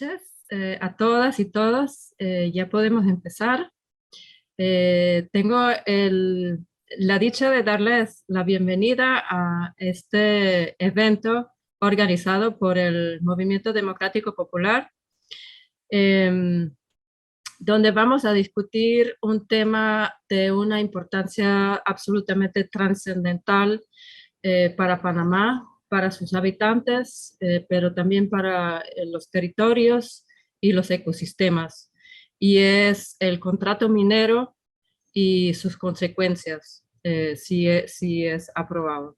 noches a todas y todos. Ya podemos empezar. Tengo la dicha de darles la bienvenida a este evento organizado por el Movimiento Democrático Popular, em, donde vamos a discutir un tema de una importancia absolutamente trascendental para Panamá, para sus habitantes, pero también para los territorios y los ecosistemas. Y es el contrato minero y sus consecuencias, si es aprobado.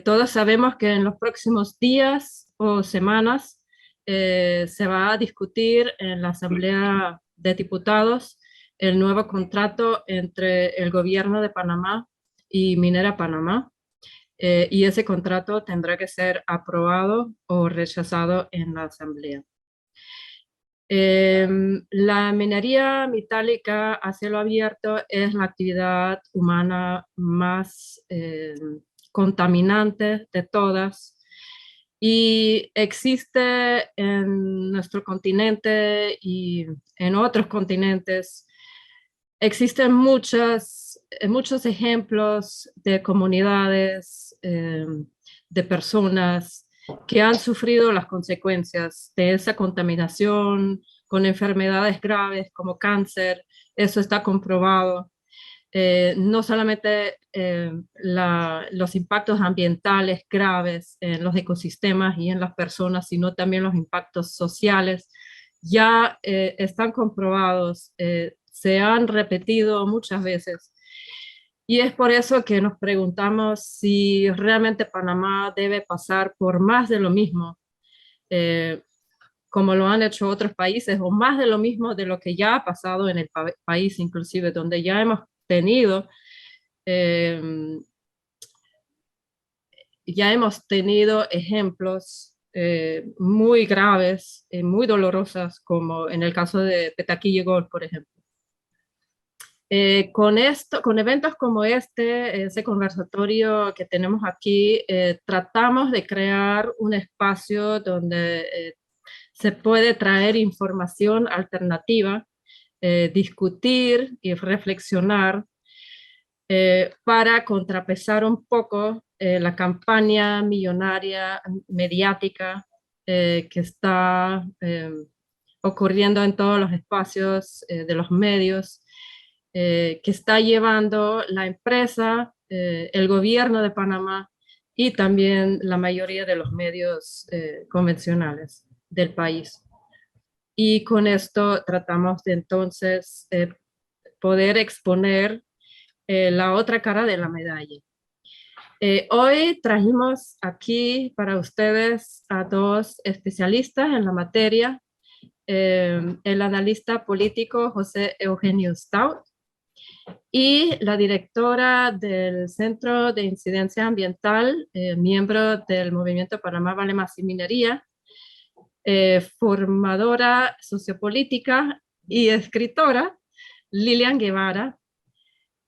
Todos sabemos que en los próximos días o semanas se va a discutir en la Asamblea de Diputados el nuevo contrato entre el gobierno de Panamá y Minera Panamá, y ese contrato tendrá que ser aprobado o rechazado en la Asamblea. La minería metálica a cielo abierto es la actividad humana más contaminante de todas, y existe en nuestro continente y en otros continentes. Existen muchos ejemplos de comunidades, de personas que han sufrido las consecuencias de esa contaminación con enfermedades graves como cáncer. Eso está comprobado. No solamente los impactos ambientales graves en los ecosistemas y en las personas, sino también los impactos sociales ya están comprobados, se han repetido muchas veces. Y es por eso que nos preguntamos si realmente Panamá debe pasar por más de lo mismo, eh, como lo han hecho otros países, o más de lo mismo de lo que ya ha pasado en el país, inclusive, donde ya hemos tenido, eh, ejemplos muy graves, muy dolorosos, como en el caso de Petaquille Gold, por ejemplo. Con eventos como ese conversatorio que tenemos aquí, tratamos de crear un espacio donde se puede traer información alternativa, discutir y reflexionar, para contrapesar un poco la campaña millonaria mediática que está ocurriendo en todos los espacios de los medios, que está llevando la empresa, el gobierno de Panamá y también la mayoría de los medios convencionales del país. Y con esto tratamos de entonces poder exponer la otra cara de la medalla. Hoy trajimos aquí para ustedes a dos especialistas en la materia, el analista político José Eugenio Stout y la directora del Centro de Incidencia Ambiental, miembro del Movimiento Panamá Vale Más y Minería, formadora sociopolítica y escritora, Lilian Guevara.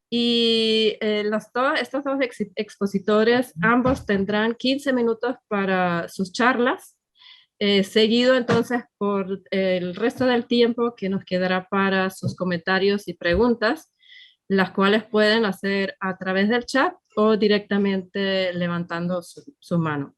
Y estos dos expositores, ambos tendrán 15 minutos para sus charlas, seguido entonces por el resto del tiempo que nos quedará para sus comentarios y preguntas, las cuales pueden hacer a través del chat o directamente levantando su mano.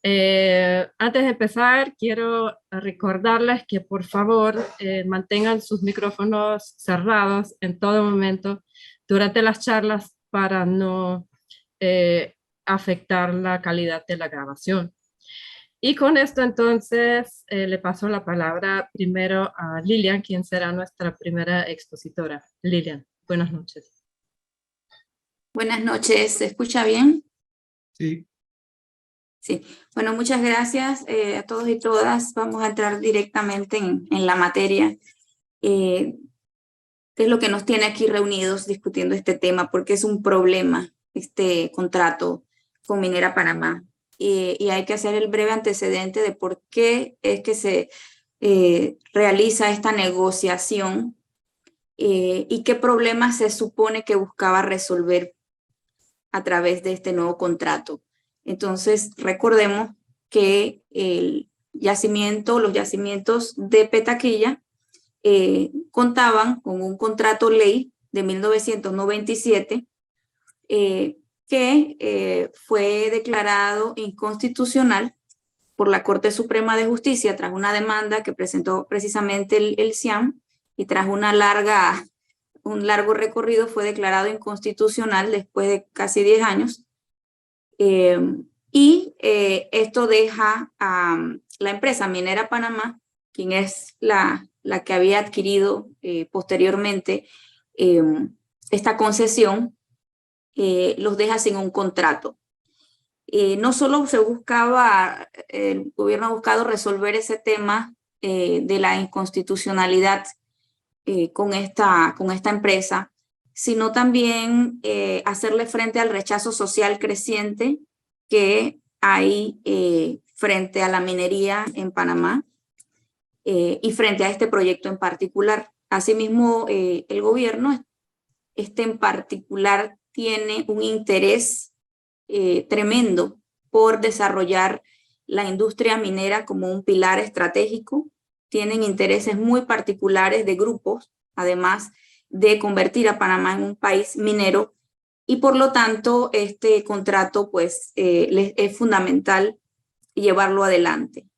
Antes de empezar, quiero recordarles que por favor mantengan sus micrófonos cerrados en todo momento durante las charlas para no afectar la calidad de la grabación. Y con esto entonces le paso la palabra primero a Lilian, quien será nuestra primera expositora. Lilian, buenas noches. Buenas noches, ¿se escucha bien? Sí. Sí, bueno, muchas gracias a todos y todas. Vamos a entrar directamente en la materia. ¿Qué es lo que nos tiene aquí reunidos discutiendo este tema? Porque es un problema este contrato con Minera Panamá. Y hay que hacer el breve antecedente de por qué es que se realiza esta negociación y qué problemas se supone que buscaba resolver a través de este nuevo contrato. Entonces, recordemos que los yacimientos de Petaquilla contaban con un contrato ley de 1997 que fue declarado inconstitucional por la Corte Suprema de Justicia tras una demanda que presentó precisamente el CIAM, y tras un largo recorrido fue declarado inconstitucional después de casi 10 años. Esto deja a la empresa Minera Panamá, quien es la que había adquirido posteriormente esta concesión, los deja sin un contrato. No solo el gobierno ha buscado resolver ese tema de la inconstitucionalidad con esta empresa, sino también hacerle frente al rechazo social creciente que hay frente a la minería en Panamá y frente a este proyecto en particular. Asimismo, el gobierno en particular tiene un interés tremendo por desarrollar la industria minera como un pilar estratégico. Tienen intereses muy particulares de grupos, además de convertir a Panamá en un país minero, y por lo tanto este contrato pues les es fundamental llevarlo adelante.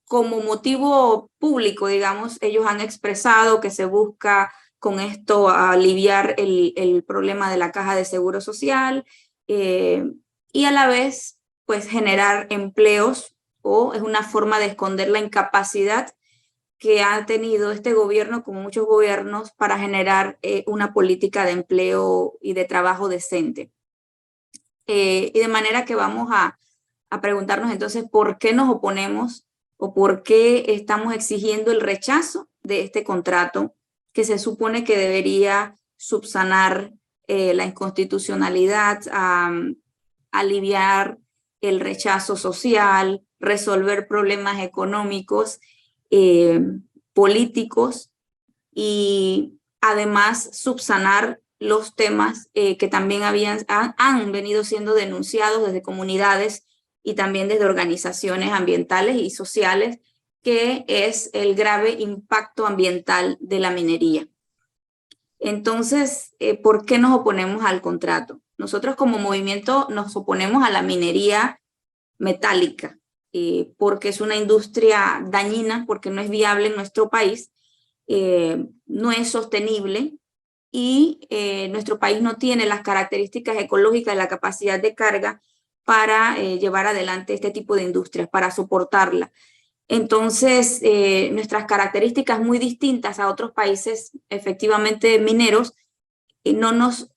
Como motivo público, digamos, ellos han expresado que se busca con esto aliviar el problema de la caja de seguro social y a la vez pues generar empleos, o es una forma de esconder la incapacidad que ha tenido este gobierno, como muchos gobiernos, para generar una política de empleo y de trabajo decente. Y de manera que vamos a preguntarnos entonces por qué nos oponemos o por qué estamos exigiendo el rechazo de este contrato que se supone que debería subsanar la inconstitucionalidad, aliviar el rechazo social, resolver problemas económicos, políticos, y además subsanar los temas que también han venido siendo denunciados desde comunidades y también desde organizaciones ambientales y sociales, que es el grave impacto ambiental de la minería. Entonces, ¿por qué nos oponemos al contrato? Nosotros como movimiento nos oponemos a la minería metálica, porque es una industria dañina, porque no es viable en nuestro país, no es sostenible, y nuestro país no tiene las características ecológicas y la capacidad de carga para llevar adelante este tipo de industrias, para soportarla. Entonces, nuestras características muy distintas a otros países efectivamente mineros nos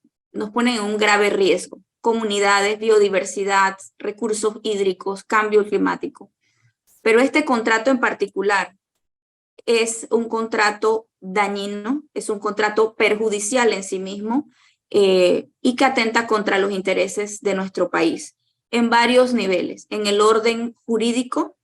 ponen en un grave riesgo. Comunidades, biodiversidad, recursos hídricos, cambio climático. Pero este contrato en particular es un contrato dañino, es un contrato perjudicial en sí mismo y que atenta contra los intereses de nuestro país en varios niveles, en el orden jurídico,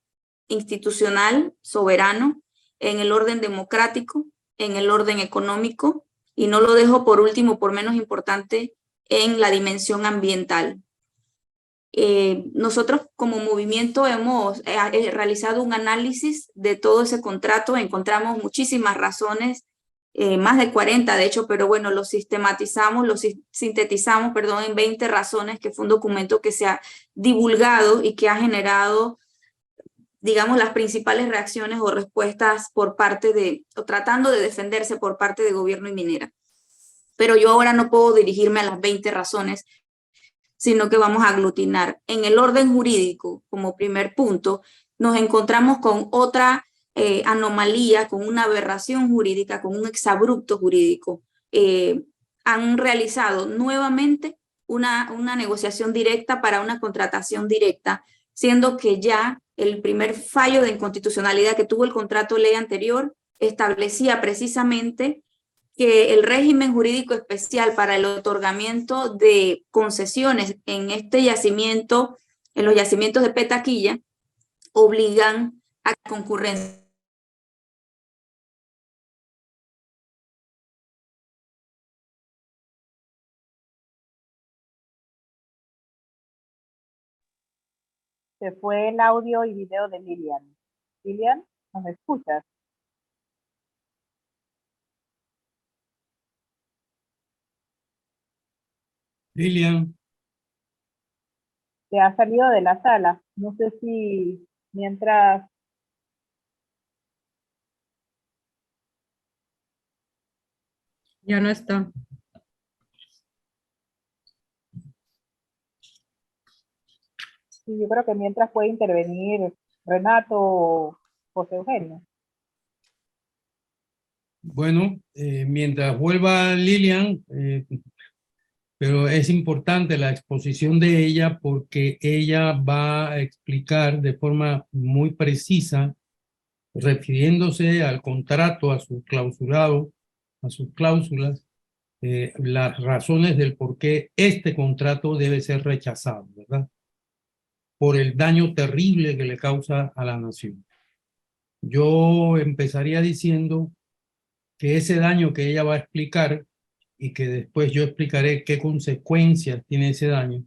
institucional, soberano, en el orden democrático, en el orden económico, y no lo dejo por último, por menos importante, en la dimensión ambiental. Nosotros como movimiento hemos realizado un análisis de todo ese contrato, encontramos muchísimas razones, más de 40 de hecho, pero bueno, lo sintetizamos, perdón, en 20 razones, que fue un documento que se ha divulgado y que ha generado, digamos, las principales reacciones o respuestas por parte o tratando de defenderse por parte de gobierno y minera. Pero yo ahora no puedo dirigirme a las 20 razones, sino que vamos a aglutinar. En el orden jurídico, como primer punto, nos encontramos con otra anomalía, con una aberración jurídica, con un exabrupto jurídico. Han realizado nuevamente una negociación directa para una contratación directa, siendo que ya el primer fallo de inconstitucionalidad que tuvo el contrato ley anterior establecía precisamente que el régimen jurídico especial para el otorgamiento de concesiones en este yacimiento, en los yacimientos de Petaquilla, obligan a concurrencia. Se fue el audio y video de Lilian. Lilian, ¿nos escuchas? Lilian, Te has salido de la sala. No sé si mientras... Ya no está. Sí, yo creo que mientras puede intervenir Renato o José Eugenio. bueno, mientras vuelva Lilian, pero es importante la exposición de ella porque ella va a explicar de forma muy precisa, refiriéndose al contrato, a su clausurado, a sus cláusulas, las razones del por qué este contrato debe ser rechazado, ¿verdad? Por el daño terrible que le causa a la nación. Yo empezaría diciendo que ese daño que ella va a explicar y que después yo explicaré qué consecuencias tiene ese daño,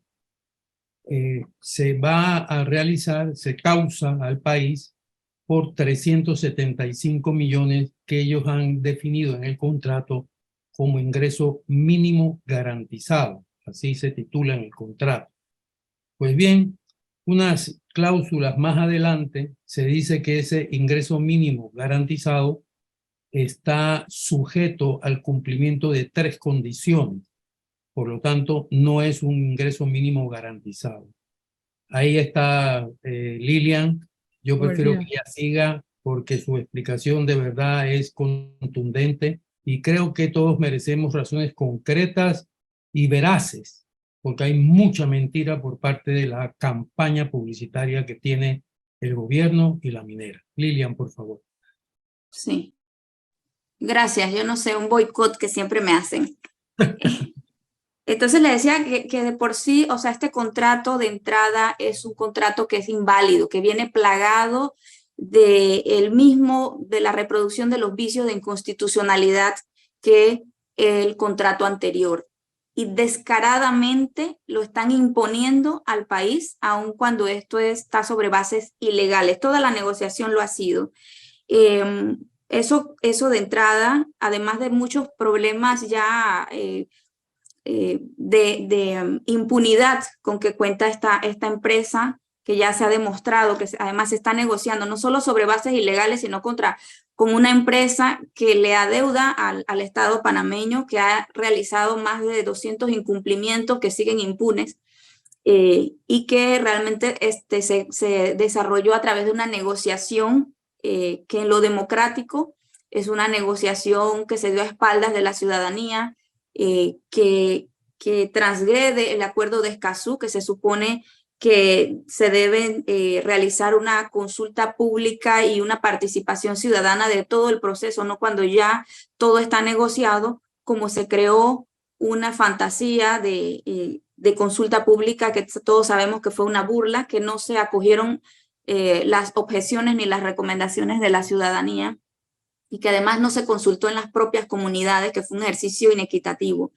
se va a realizar, se causa al país por 375 millones que ellos han definido en el contrato como ingreso mínimo garantizado, así se titula en el contrato. Pues bien, unas cláusulas más adelante se dice que ese ingreso mínimo garantizado está sujeto al cumplimiento de 3 condiciones. Por lo tanto, no es un ingreso mínimo garantizado. Ahí está Lilian. Yo prefiero que ella siga porque su explicación de verdad es contundente y creo que todos merecemos razones concretas y veraces, porque hay mucha mentira por parte de la campaña publicitaria que tiene el gobierno y la minera. Lilian, por favor. Sí. Gracias, yo no sé, un boicot que siempre me hacen. Entonces le decía que de por sí, o sea, este contrato de entrada es un contrato que es inválido, que viene plagado de la reproducción de los vicios de inconstitucionalidad que el contrato anterior. Y descaradamente lo están imponiendo al país, aun cuando esto está sobre bases ilegales. Toda la negociación lo ha sido. Eso de entrada, además de muchos problemas ya de impunidad con que cuenta esta empresa, que ya se ha demostrado que además se está negociando no solo sobre bases ilegales, sino con una empresa que le adeuda al Estado panameño, que ha realizado más de 200 incumplimientos que siguen impunes. Y que realmente se desarrolló a través de una negociación que en lo democrático es una negociación que se dio a espaldas de la ciudadanía, que transgrede el acuerdo de Escazú, que se supone que se debe realizar una consulta pública y una participación ciudadana de todo el proceso, no cuando ya todo está negociado, como se creó una fantasía de consulta pública que todos sabemos que fue una burla, que no se acogieron las objeciones ni las recomendaciones de la ciudadanía y que además no se consultó en las propias comunidades, que fue un ejercicio inequitativo.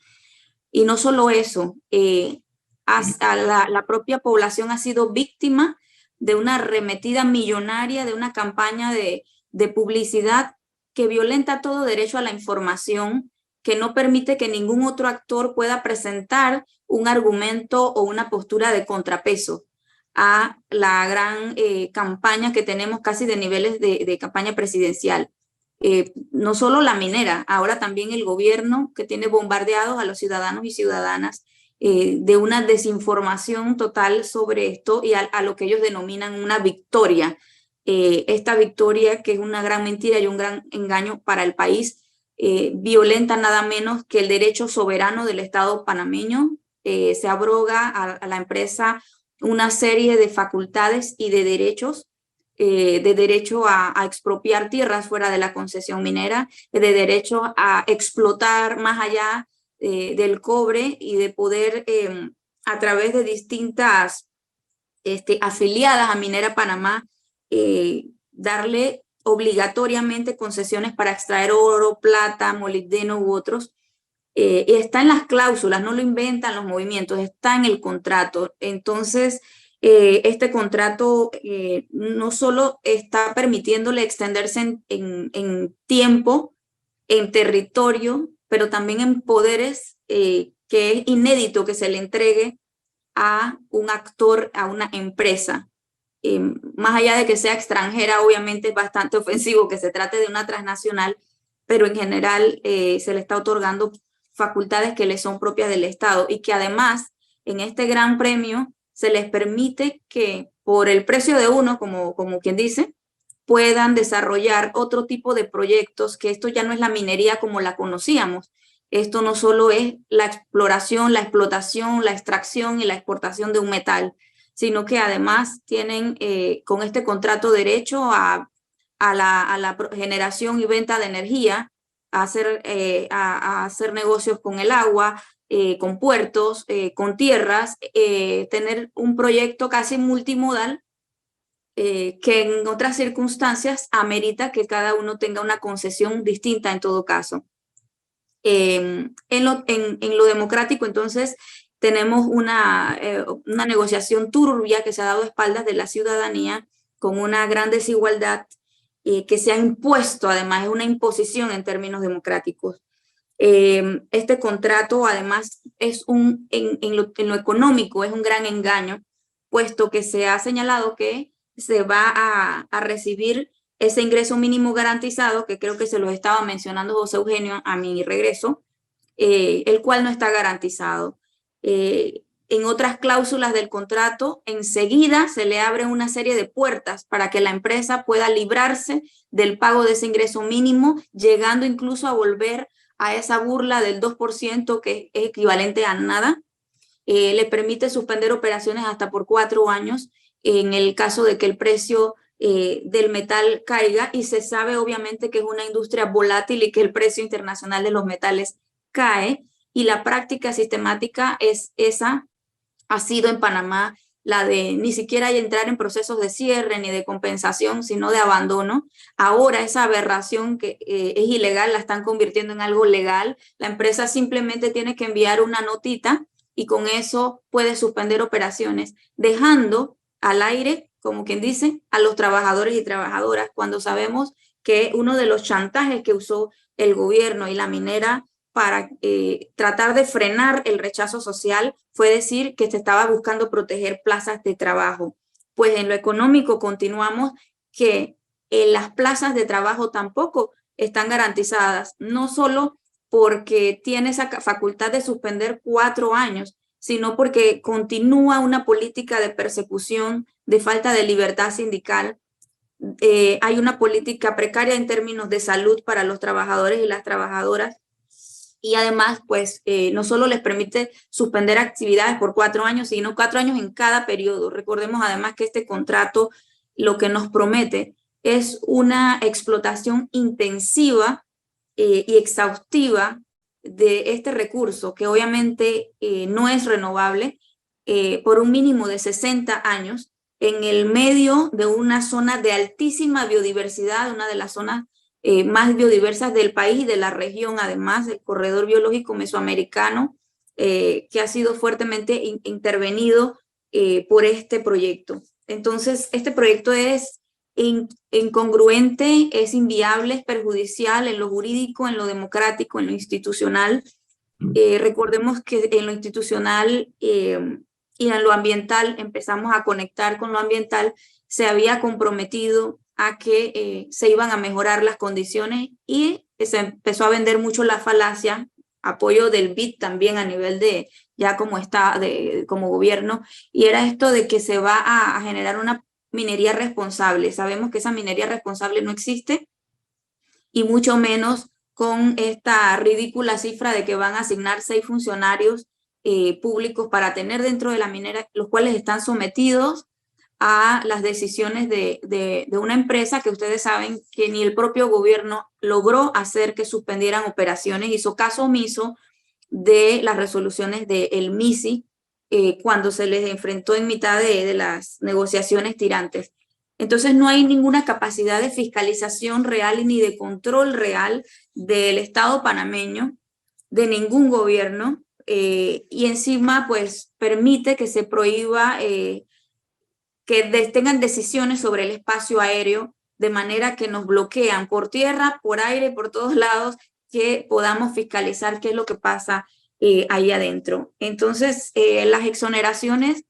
Y no solo eso, la propia población ha sido víctima de una arremetida millonaria, de una campaña de publicidad que violenta todo derecho a la información, que no permite que ningún otro actor pueda presentar un argumento o una postura de contrapeso a la gran campaña que tenemos casi de niveles de campaña presidencial. No solo la minera, ahora también el gobierno que tiene bombardeados a los ciudadanos y ciudadanas de una desinformación total sobre esto y a lo que ellos denominan una victoria. Esta victoria, que es una gran mentira y un gran engaño para el país, violenta nada menos que el derecho soberano del Estado panameño. Se abroga a la empresa una serie de facultades y de derechos, de derecho a expropiar tierras fuera de la concesión minera, de derecho a explotar más allá del cobre y de poder a través de distintas afiliadas a Minera Panamá darle obligatoriamente concesiones para extraer oro, plata, molibdeno u otros. Está en las cláusulas, no lo inventan los movimientos, está en el contrato. Entonces, Este contrato no solo está permitiéndole extenderse en tiempo, en territorio, pero también en poderes, que es inédito que se le entregue a un actor, a una empresa. Más allá de que sea extranjera, obviamente es bastante ofensivo que se trate de una transnacional, pero en general se le está otorgando facultades que le son propias del Estado y que además en este gran premio se les permite que por el precio de uno, como quien dice, puedan desarrollar otro tipo de proyectos, que esto ya no es la minería como la conocíamos. Esto no solo es la exploración, la explotación, la extracción y la exportación de un metal, sino que además tienen con este contrato derecho a la generación y venta de energía, a hacer negocios con el agua, con puertos, con tierras, tener un proyecto casi multimodal, que en otras circunstancias amerita que cada uno tenga una concesión distinta en todo caso. En lo democrático, entonces, tenemos una negociación turbia que se ha dado a espaldas de la ciudadanía, con una gran desigualdad que se ha impuesto, además es una imposición en términos democráticos. Este contrato además es en lo económico es un gran engaño, puesto que se ha señalado que se va a recibir ese ingreso mínimo garantizado, que creo que se lo estaba mencionando José Eugenio a mi regreso, el cual no está garantizado. En otras cláusulas del contrato, enseguida se le abre una serie de puertas para que la empresa pueda librarse del pago de ese ingreso mínimo, llegando incluso a volver a esa burla del 2%, que es equivalente a nada. Le permite suspender operaciones hasta por 4 años en el caso de que el precio del metal caiga, y se sabe obviamente que es una industria volátil y que el precio internacional de los metales cae, y la práctica sistemática es esa, ha sido en Panamá la de ni siquiera entrar en procesos de cierre ni de compensación, sino de abandono. Ahora esa aberración que es ilegal la están convirtiendo en algo legal. La empresa simplemente tiene que enviar una notita y con eso puede suspender operaciones, dejando al aire, como quien dice, a los trabajadores y trabajadoras, cuando sabemos que uno de los chantajes que usó el gobierno y la minera para tratar de frenar el rechazo social fue decir que se estaba buscando proteger plazas de trabajo. Pues en lo económico continuamos que las plazas de trabajo tampoco están garantizadas, no solo porque tiene esa facultad de suspender 4 años, sino porque continúa una política de persecución, de falta de libertad sindical. Hay una política precaria en términos de salud para los trabajadores y las trabajadoras, y además, pues, no solo les permite suspender actividades por 4 años, sino 4 años en cada periodo. Recordemos además que este contrato lo que nos promete es una explotación intensiva y exhaustiva de este recurso, que obviamente no es renovable, por un mínimo de 60 años, en el medio de una zona de altísima biodiversidad, una de las zonas más biodiversas del país y de la región, además del corredor biológico mesoamericano, que ha sido fuertemente intervenido por este proyecto. Entonces, este proyecto es incongruente, es inviable, es perjudicial en lo jurídico, en lo democrático, en lo institucional. Recordemos que en lo institucional y en lo ambiental, empezamos a conectar con lo ambiental, se había comprometido a que se iban a mejorar las condiciones, y se empezó a vender mucho la falacia, apoyo del BID también a nivel de ya como está como gobierno, y era esto de que se va a generar una minería responsable. Sabemos que esa minería responsable no existe, y mucho menos con esta ridícula cifra de que van a asignar 6 funcionarios públicos para tener dentro de la minera, los cuales están sometidos a las decisiones de una empresa que ustedes saben que ni el propio gobierno logró hacer que suspendieran operaciones, hizo caso omiso de las resoluciones del MISI cuando se les enfrentó en mitad de las negociaciones tirantes. Entonces no hay ninguna capacidad de fiscalización real ni de control real del Estado panameño, de ningún gobierno, y encima pues permite que se prohíba que tengan decisiones sobre el espacio aéreo, de manera que nos bloquean por tierra, por aire, por todos lados, que podamos fiscalizar qué es lo que pasa ahí adentro. Entonces, las exoneraciones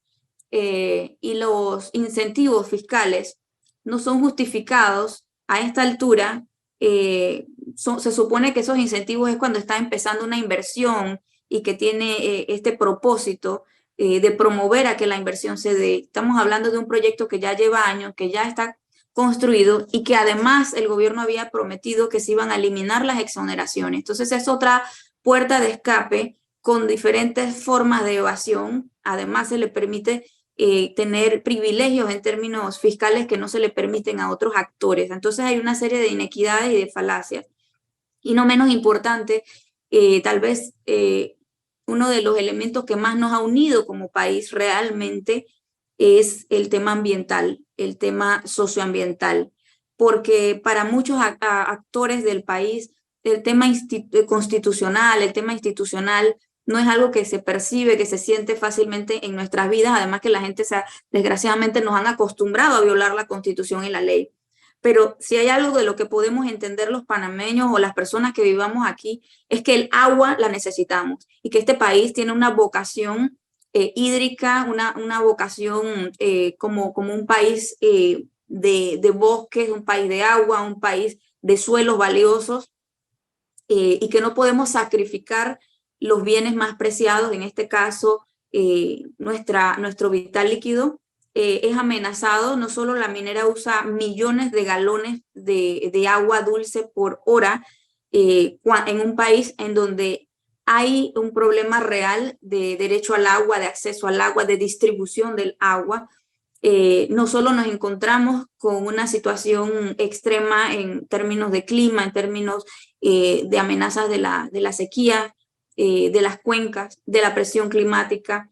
y los incentivos fiscales no son justificados a esta altura. Se supone que esos incentivos es cuando está empezando una inversión y que tiene este propósito de promover a que la inversión se dé. Estamos hablando de un proyecto que ya lleva años, que ya está construido y que además el gobierno había prometido que se iban a eliminar las exoneraciones. Entonces es otra puerta de escape con diferentes formas de evasión. Además se le permite tener privilegios en términos fiscales que no se le permiten a otros actores. Entonces hay una serie de inequidades y de falacias. Y no menos importante, tal vez uno de los elementos que más nos ha unido como país realmente es el tema ambiental, el tema socioambiental, porque para muchos actores del país el tema constitucional, el tema institucional no es algo que se percibe, que se siente fácilmente en nuestras vidas, además que la gente desgraciadamente nos han acostumbrado a violar la Constitución y la ley. Pero si hay algo de lo que podemos entender los panameños o las personas que vivamos aquí, es que el agua la necesitamos y que este país tiene una vocación hídrica, una vocación como un país de bosques, un país de agua, un país de suelos valiosos y que no podemos sacrificar los bienes más preciados, en este caso nuestro vital líquido. Es amenazado. No solo la minera usa millones de galones de agua dulce por hora en un país en donde hay un problema real de derecho al agua, de acceso al agua, de distribución del agua. No solo nos encontramos con una situación extrema en términos de clima, en términos de amenazas de la sequía, de las cuencas, de la presión climática,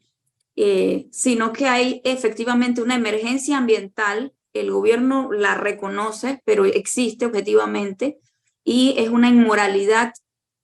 sino que hay efectivamente una emergencia ambiental. El gobierno la reconoce, pero existe objetivamente, y es una inmoralidad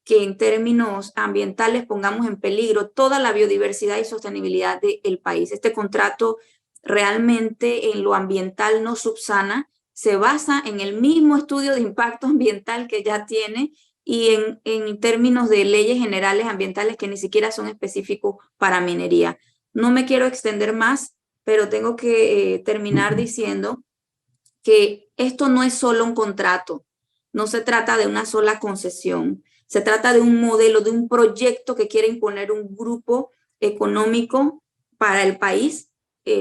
que en términos ambientales pongamos en peligro toda la biodiversidad y sostenibilidad del país. Este contrato realmente en lo ambiental no subsana, se basa en el mismo estudio de impacto ambiental que ya tiene y en términos de leyes generales ambientales que ni siquiera son específicos para minería. No me quiero extender más, pero tengo que terminar diciendo que esto no es solo un contrato, no se trata de una sola concesión, se trata de un modelo, de un proyecto que quiere imponer un grupo económico para el país,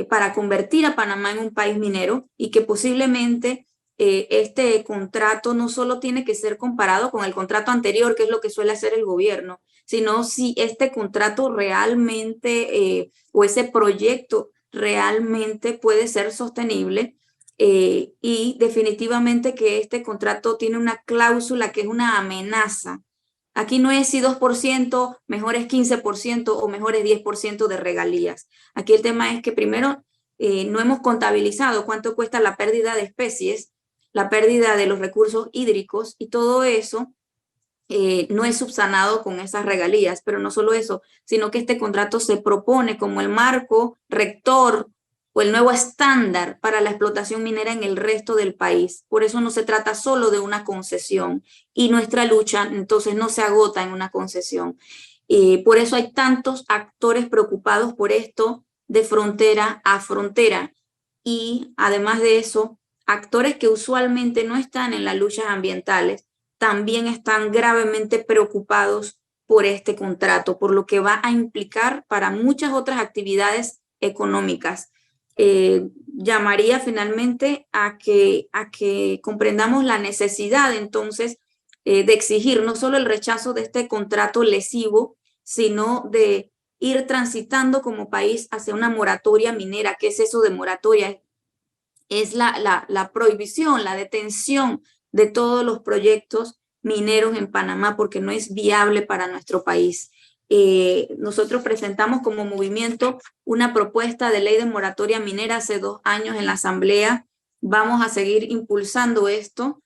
para convertir a Panamá en un país minero y que posiblemente este contrato no solo tiene que ser comparado con el contrato anterior, que es lo que suele hacer el gobierno, sino si este contrato realmente o ese proyecto realmente puede ser sostenible. Y definitivamente que este contrato tiene una cláusula que es una amenaza. Aquí no es si 2%, mejores 15% o mejores 10% de regalías. Aquí el tema es que primero no hemos contabilizado cuánto cuesta la pérdida de especies, la pérdida de los recursos hídricos y todo eso no es subsanado con esas regalías. Pero no solo eso, sino que este contrato se propone como el marco rector o el nuevo estándar para la explotación minera en el resto del país. Por eso no se trata solo de una concesión y nuestra lucha entonces no se agota en una concesión. Por eso hay tantos actores preocupados por esto de frontera a frontera y además de eso, actores que usualmente no están en las luchas ambientales también están gravemente preocupados por este contrato, por lo que va a implicar para muchas otras actividades económicas. Llamaría finalmente a que comprendamos la necesidad entonces de exigir no solo el rechazo de este contrato lesivo, sino de ir transitando como país hacia una moratoria minera. ¿Qué es eso de moratoria? Es la prohibición, la detención de todos los proyectos mineros en Panamá porque no es viable para nuestro país. Nosotros presentamos como movimiento una propuesta de ley de moratoria minera hace 2 años en la Asamblea. Vamos a seguir impulsando esto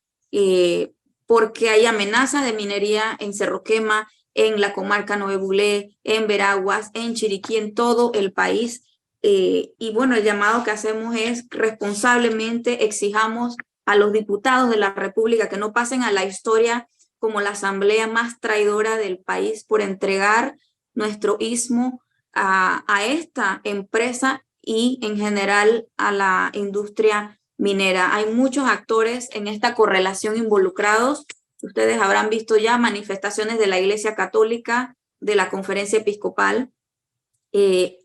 porque hay amenazas de minería en Cerro Quema, en la comarca Nuevo Bulé, en Veraguas, en Chiriquí, en todo el país. Y bueno, el llamado que hacemos es responsablemente exijamos a los diputados de la República que no pasen a la historia como la asamblea más traidora del país por entregar nuestro istmo a esta empresa y en general a la industria minera. Hay muchos actores en esta correlación involucrados. Ustedes habrán visto ya manifestaciones de la Iglesia Católica, de la Conferencia Episcopal.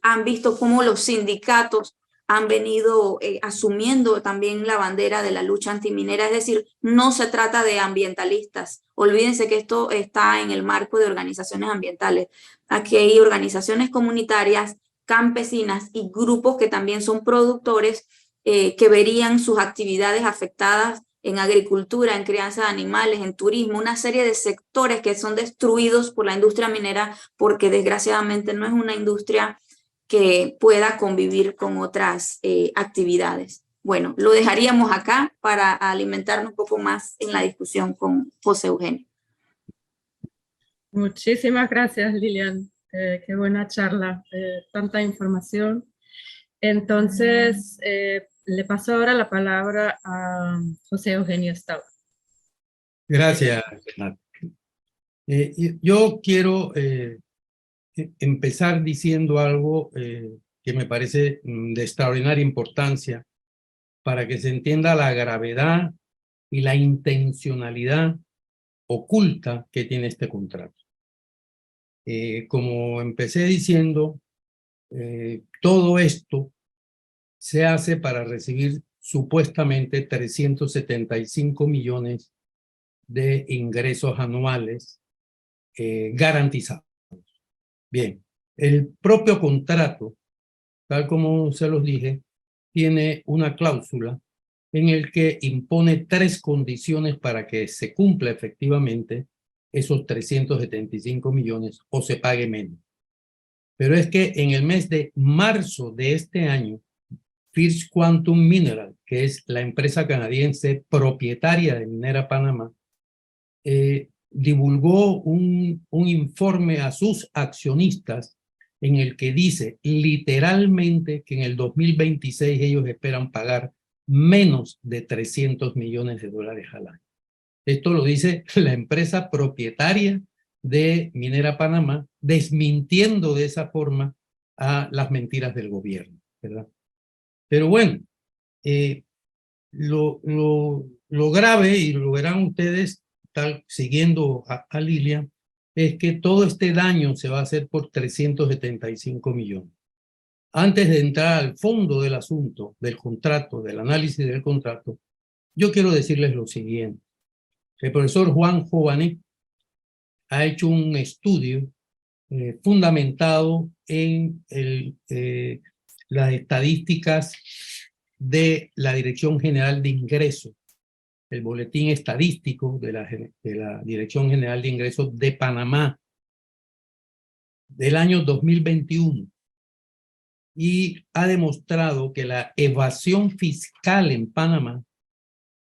Han visto cómo los sindicatos han venido asumiendo también la bandera de la lucha antiminera, es decir, no se trata de ambientalistas. Olvídense que esto está en el marco de organizaciones ambientales. Aquí hay organizaciones comunitarias, campesinas y grupos que también son productores que verían sus actividades afectadas en agricultura, en crianza de animales, en turismo, una serie de sectores que son destruidos por la industria minera porque desgraciadamente no es una industria que pueda convivir con otras actividades. Bueno, lo dejaríamos acá para alimentarnos un poco más en la discusión con José Eugenio. Muchísimas gracias, Lilian. Qué buena charla, tanta información. Entonces, le paso ahora la palabra a José Eugenio Stout. Gracias, Renato. Yo quiero empezar diciendo algo que me parece de extraordinaria importancia para que se entienda la gravedad y la intencionalidad oculta que tiene este contrato. Como empecé diciendo, todo esto se hace para recibir supuestamente 375 millones de ingresos anuales garantizados. Bien, el propio contrato, tal como se los dije, tiene una cláusula en el que impone 3 condiciones para que se cumpla efectivamente esos 375 millones o se pague menos. Pero es que en el mes de marzo de este año, First Quantum Mineral, que es la empresa canadiense propietaria de Minera Panamá, divulgó un informe a sus accionistas en el que dice literalmente que en el 2026 ellos esperan pagar menos de 300 millones de dólares al año. Esto lo dice la empresa propietaria de Minera Panamá, desmintiendo de esa forma a las mentiras del gobierno, ¿verdad? Pero bueno, lo grave, y lo verán ustedes siguiendo a Lilian, es que todo este daño se va a hacer por 375 millones. Antes de entrar al fondo del asunto, del contrato, del análisis del contrato, yo quiero decirles lo siguiente. El profesor Juan Jovanet ha hecho un estudio fundamentado en las estadísticas de la Dirección General de Ingresos, el boletín estadístico de la Dirección General de Ingresos de Panamá del año 2021, y ha demostrado que la evasión fiscal en Panamá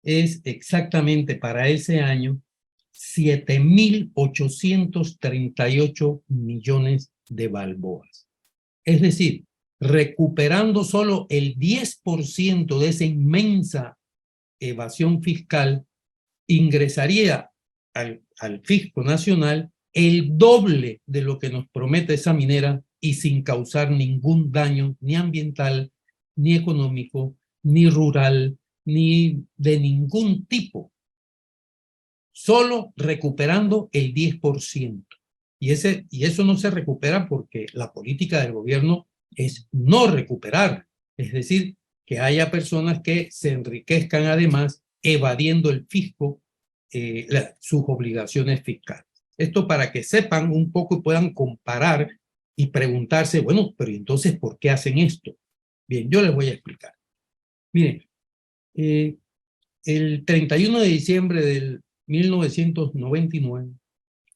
es exactamente para ese año 7.838 millones de balboas. Es decir, recuperando solo el 10% de esa inmensa evasión fiscal, ingresaría al fisco nacional el doble de lo que nos promete esa minera y sin causar ningún daño ni ambiental, ni económico, ni rural, ni de ningún tipo. Solo recuperando el 10%. Y eso no se recupera porque la política del gobierno es no recuperar. Es decir, que haya personas que se enriquezcan además evadiendo el fisco sus obligaciones fiscales. Esto para que sepan un poco y puedan comparar y preguntarse, bueno, pero entonces, ¿por qué hacen esto? Bien, yo les voy a explicar. Miren, el 31 de diciembre del 1999,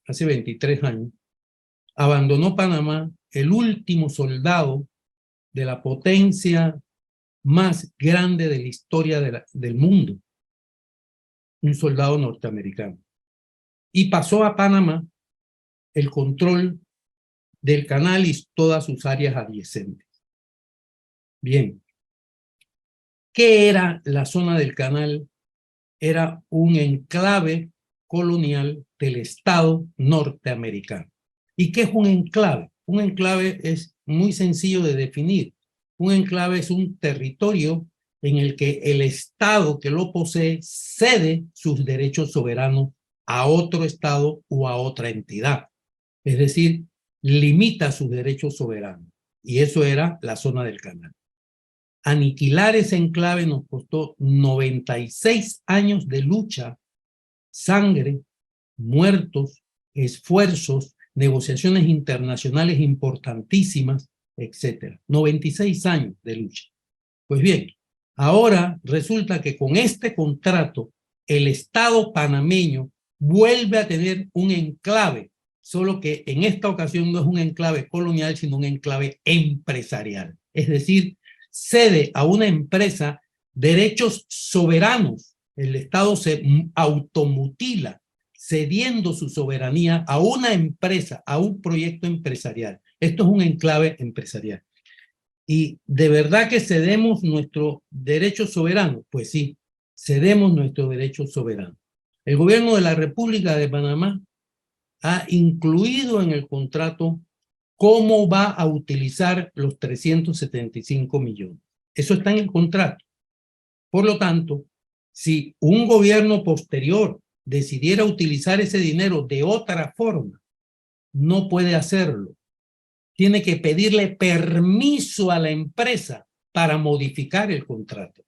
hace 23 años, abandonó Panamá el último soldado de la potencia más grande de la historia del mundo, un soldado norteamericano, y pasó a Panamá el control del canal y todas sus áreas adyacentes. Bien. ¿Qué era la zona del canal? Era un enclave colonial del Estado norteamericano. ¿Y qué es un enclave? Un enclave es muy sencillo de definir. Un enclave es un territorio en el que el Estado que lo posee cede sus derechos soberanos a otro Estado o a otra entidad. Es decir, limita sus derechos soberanos. Y eso era la zona del canal. Aniquilar ese enclave nos costó 96 años de lucha, sangre, muertos, esfuerzos, negociaciones internacionales importantísimas, etc. 96 años de lucha. Pues bien, ahora resulta que con este contrato el Estado panameño vuelve a tener un enclave, solo que en esta ocasión no es un enclave colonial, sino un enclave empresarial. Es decir, cede a una empresa derechos soberanos. El Estado se automutila, cediendo su soberanía a una empresa, a un proyecto empresarial. Esto es un enclave empresarial. ¿Y de verdad que cedemos nuestro derecho soberano? Pues sí, cedemos nuestro derecho soberano. El gobierno de la República de Panamá ha incluido en el contrato cómo va a utilizar los 375 millones. Eso está en el contrato. Por lo tanto, si un gobierno posterior decidiera utilizar ese dinero de otra forma, no puede hacerlo. Tiene que pedirle permiso a la empresa para modificar el contrato.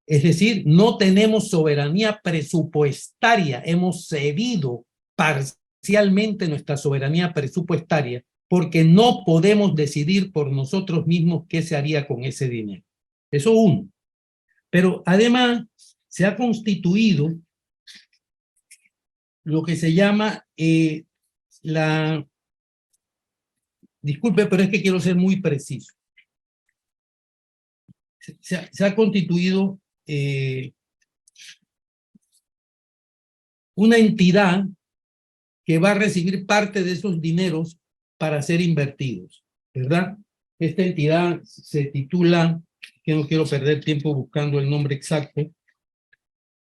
Es decir, no tenemos soberanía presupuestaria, hemos cedido parcialmente nuestra soberanía presupuestaria porque no podemos decidir por nosotros mismos qué se haría con ese dinero. Eso uno. Pero además se ha constituido lo que se llama disculpe, pero es que quiero ser muy preciso. Se ha constituido una entidad que va a recibir parte de esos dineros para ser invertidos, ¿verdad? Esta entidad se titula, que no quiero perder tiempo buscando el nombre exacto,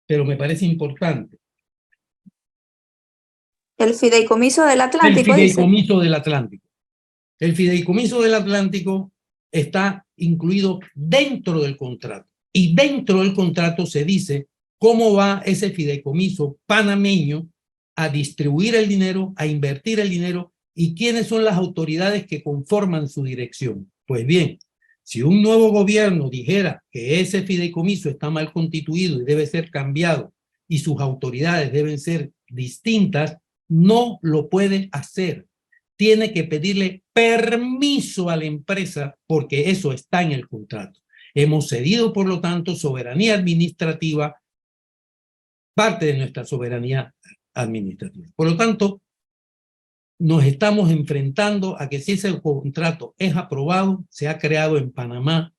pero me parece importante. El Fideicomiso del Atlántico. El Fideicomiso del Atlántico. El Fideicomiso del Atlántico está incluido dentro del contrato. Y dentro del contrato se dice cómo va ese fideicomiso panameño a distribuir el dinero, a invertir el dinero y quiénes son las autoridades que conforman su dirección. Pues bien, si un nuevo gobierno dijera que ese fideicomiso está mal constituido y debe ser cambiado y sus autoridades deben ser distintas, no lo puede hacer. Tiene que pedirle permiso a la empresa porque eso está en el contrato. Hemos cedido, por lo tanto, soberanía administrativa, parte de nuestra soberanía administrativa. Por lo tanto, nos estamos enfrentando a que si ese contrato es aprobado, se ha creado en Panamá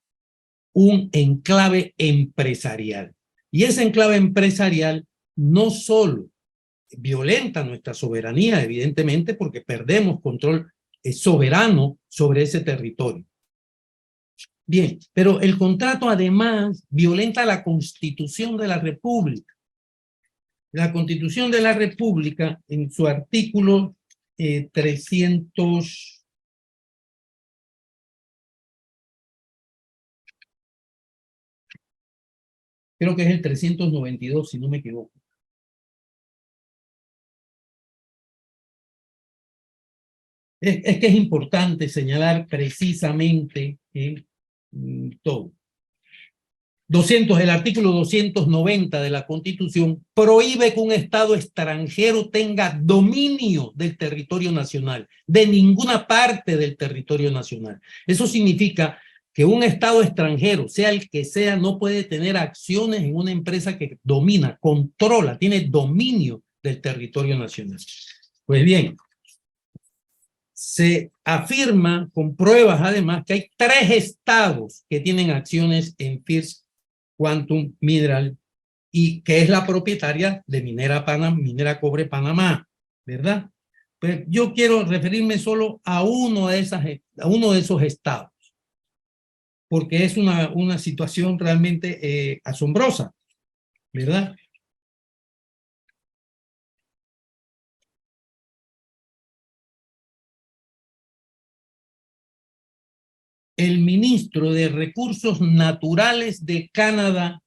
un enclave empresarial. Y ese enclave empresarial no solo violenta nuestra soberanía, evidentemente, porque perdemos control soberano sobre ese territorio. Bien, pero el contrato además violenta la Constitución de la República. La Constitución de la República, en su artículo 300... Creo que es el 392, si no me equivoco. Es que es importante señalar precisamente todo. El artículo 290 de la Constitución prohíbe que un Estado extranjero tenga dominio del territorio nacional, de ninguna parte del territorio nacional. Eso significa que un Estado extranjero, sea el que sea, no puede tener acciones en una empresa que domina, controla, tiene dominio del territorio nacional. Pues bien, se afirma con pruebas además que hay 3 estados que tienen acciones en First Quantum Mineral y que es la propietaria de Minera Cobre Panamá, ¿verdad? Pues yo quiero referirme solo a uno de esos estados, porque es una situación realmente asombrosa, ¿verdad? El ministro de Recursos Naturales de Canadá